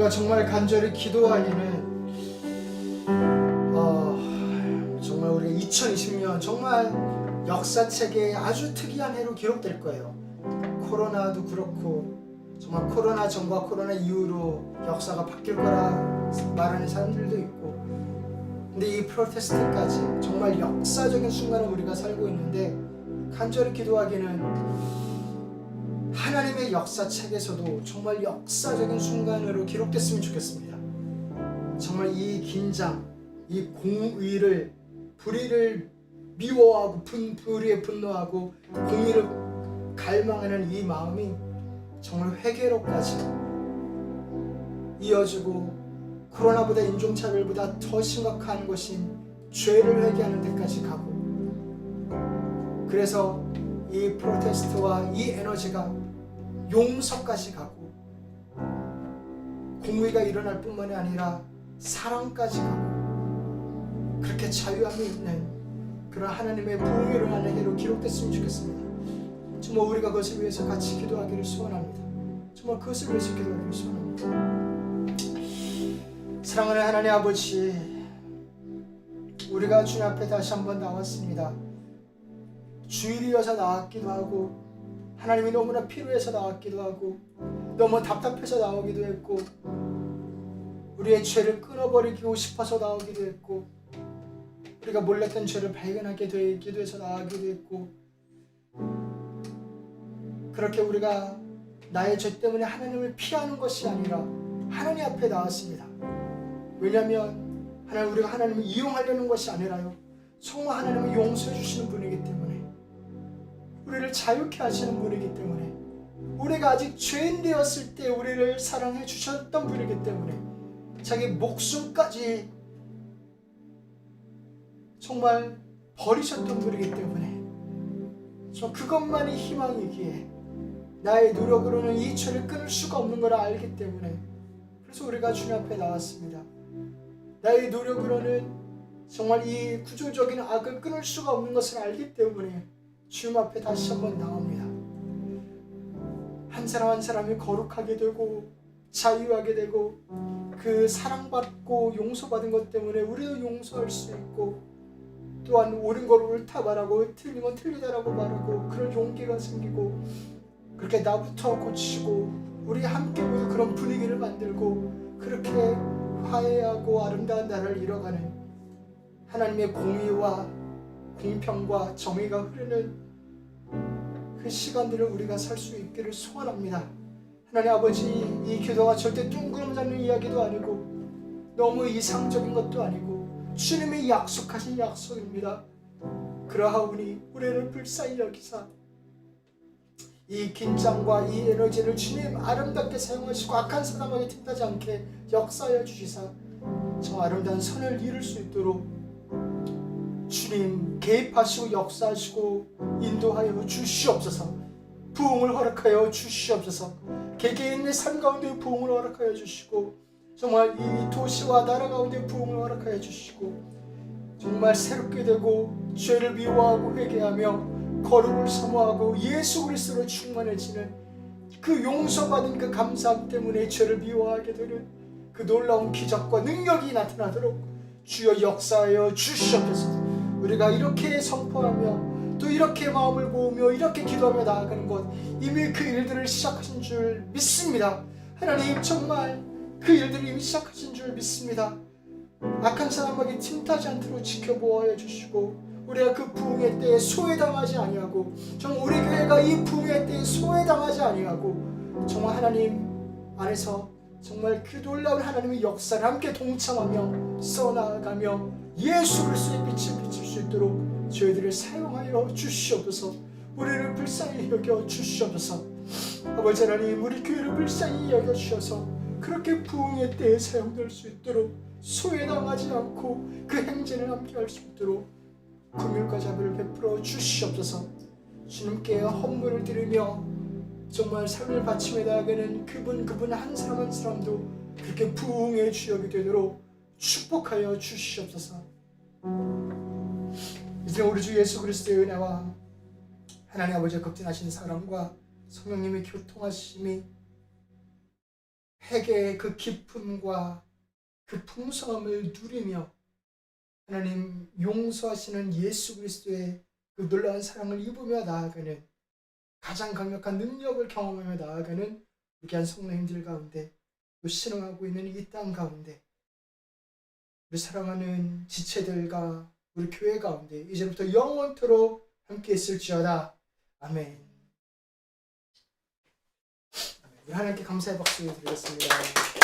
[SPEAKER 1] 우리가 정말 간절히 기도하기는 정말 우리가 2020년 정말 역사책에 아주 특이한 해로 기록될 거예요. 코로나도 그렇고 정말 코로나 전과 코로나 이후로 역사가 바뀔 거라 말하는 사람들도 있고, 근데 이 프로테스트까지 정말 역사적인 순간을 우리가 살고 있는데 간절히 기도하기는 하나님의 역사책에서도 정말 역사적인 순간으로 기록됐으면 좋겠습니다. 정말 이 긴장, 이 공의를, 불의를 미워하고 불의에 분노하고 공의를 갈망하는 이 마음이 정말 회개로까지 이어지고, 코로나보다 인종차별보다 더 심각한 것인 죄를 회개하는 데까지 가고, 그래서 이 프로테스트와 이 에너지가 용서까지 가고 공의가 일어날 뿐만이 아니라 사랑까지 가고, 그렇게 자유함이 있는 그런 하나님의 부흥을 하는 해로 기록됐으면 좋겠습니다. 정말 우리가 그것을 위해서 같이 기도하기를 소원합니다. 정말 그것을 위해서 기도하기를 소원합니다. 사랑하는 하나님 아버지, 우리가 주님 앞에 다시 한번 나왔습니다. 주일이어서 나왔기도 하고, 하나님이 너무나 필요해서 나왔기도 하고, 너무 답답해서 나오기도 했고, 우리의 죄를 끊어버리고 싶어서 나오기도 했고, 우리가 몰랐던 죄를 발견하게 되기도 해서 나오기도 했고, 그렇게 우리가 나의 죄 때문에 하나님을 피하는 것이 아니라 하나님 앞에 나왔습니다. 왜냐하면 우리가 하나님을 이용하려는 것이 아니라요, 정말 하나님은 용서해 주시는 분이기 때문에, 우리를 자유케 하시는 분이기 때문에, 우리가 아직 죄인 되었을 때 우리를 사랑해 주셨던 분이기 때문에, 자기 목숨까지 정말 버리셨던 분이기 때문에, 저 그것만이 희망이기에 나의 노력으로는 이 죄를 끊을 수가 없는 걸 알기 때문에, 그래서 우리가 주님 앞에 나왔습니다. 나의 노력으로는 정말 이 구조적인 악을 끊을 수가 없는 것을 알기 때문에 주님 앞에 다시 한번 나옵니다. 한 사람 한 사람이 거룩하게 되고 자유하게 되고, 그 사랑받고 용서받은 것 때문에 우리도 용서할 수 있고, 또한 옳은 걸 옳다 말하고 틀린 건 틀리다라고 말하고, 그런 용기가 생기고, 그렇게 나부터 고치고 우리 함께 모두 그런 분위기를 만들고, 그렇게 화해하고 아름다운 나라를 이뤄가는 하나님의 공의와 공평과 정의가 흐르는 그 시간들을 우리가 살 수 있기를 소원합니다. 하나님 아버지, 이 기도가 절대 뚱그름 잡는 이야기도 아니고 너무 이상적인 것도 아니고 주님이 약속하신 약속입니다. 그러하오니 우리를 불쌍히 여기사 이 긴장과 이 에너지를 주님 아름답게 사용하시고 악한 사람에게 틈타지 않게 역사하여 주시사 저 아름다운 선을 이룰 수 있도록 주님 개입하시고 역사하시고 인도하여 주시옵소서. 부흥을 허락하여 주시옵소서. 개개인의 삶 가운데 부흥을 허락하여 주시고, 정말 이 도시와 나라 가운데 부흥을 허락하여 주시고, 정말 새롭게 되고 죄를 미워하고 회개하며 거룩을 사모하고 예수 그리스도로 충만해지는 그 용서받은 그 감사함 때문에 죄를 미워하게 되는 그 놀라운 기적과 능력이 나타나도록 주여 역사하여 주시옵소서. 우리가 이렇게 선포하며 또 이렇게 마음을 모으며 이렇게 기도하며 나아가는 것, 이미 그 일들을 시작하신 줄 믿습니다. 하나님, 정말 그 일들을 이미 시작하신 줄 믿습니다. 악한 사람에게 틈타지 않도록 지켜보아야 주시고, 우리가 그 부흥의 때에 소외당하지 아니하고, 정말 우리 교회가 이 부흥의 때에 소외당하지 아니하고, 정말 하나님 안에서 정말 그 놀라운 하나님의 역사를 함께 동참하며 써나가며 예수 그리스도의 빛을 비칠 수 있도록 저희들을 사용하여 주시옵소서. 우리를 불쌍히 여겨 주시옵소서. 아버지 하나님, 우리 교회를 불쌍히 여겨 주셔서 그렇게 부흥의 때에 사용될 수 있도록, 소외당하지 않고 그 행진을 함께 할 수 있도록 긍휼과 자비를 베풀어 주시옵소서. 주님께 헌물을 드리며 정말 삶을 바치며 나아가는 그분 한 사람 한 사람도 그렇게 부흥의 주역이 되도록 축복하여 주시옵소서. 이제 우리 주 예수 그리스도의 은혜와 하나님 아버지의 극진하신 사랑과 성령님의 교통하심이, 회개의 그 기쁨과 그 풍성함을 누리며 하나님 용서하시는 예수 그리스도의 그 놀라운 사랑을 입으며 나아가는, 가장 강력한 능력을 경험하며 나아가는 위대한 성도님들 가운데, 또 신앙하고 있는 이 땅 가운데, 우리 사랑하는 지체들과 우리 교회 가운데 이제부터 영원토록 함께 있을지어다. 아멘. 우리 하나님께 감사의 박수 드리겠습니다.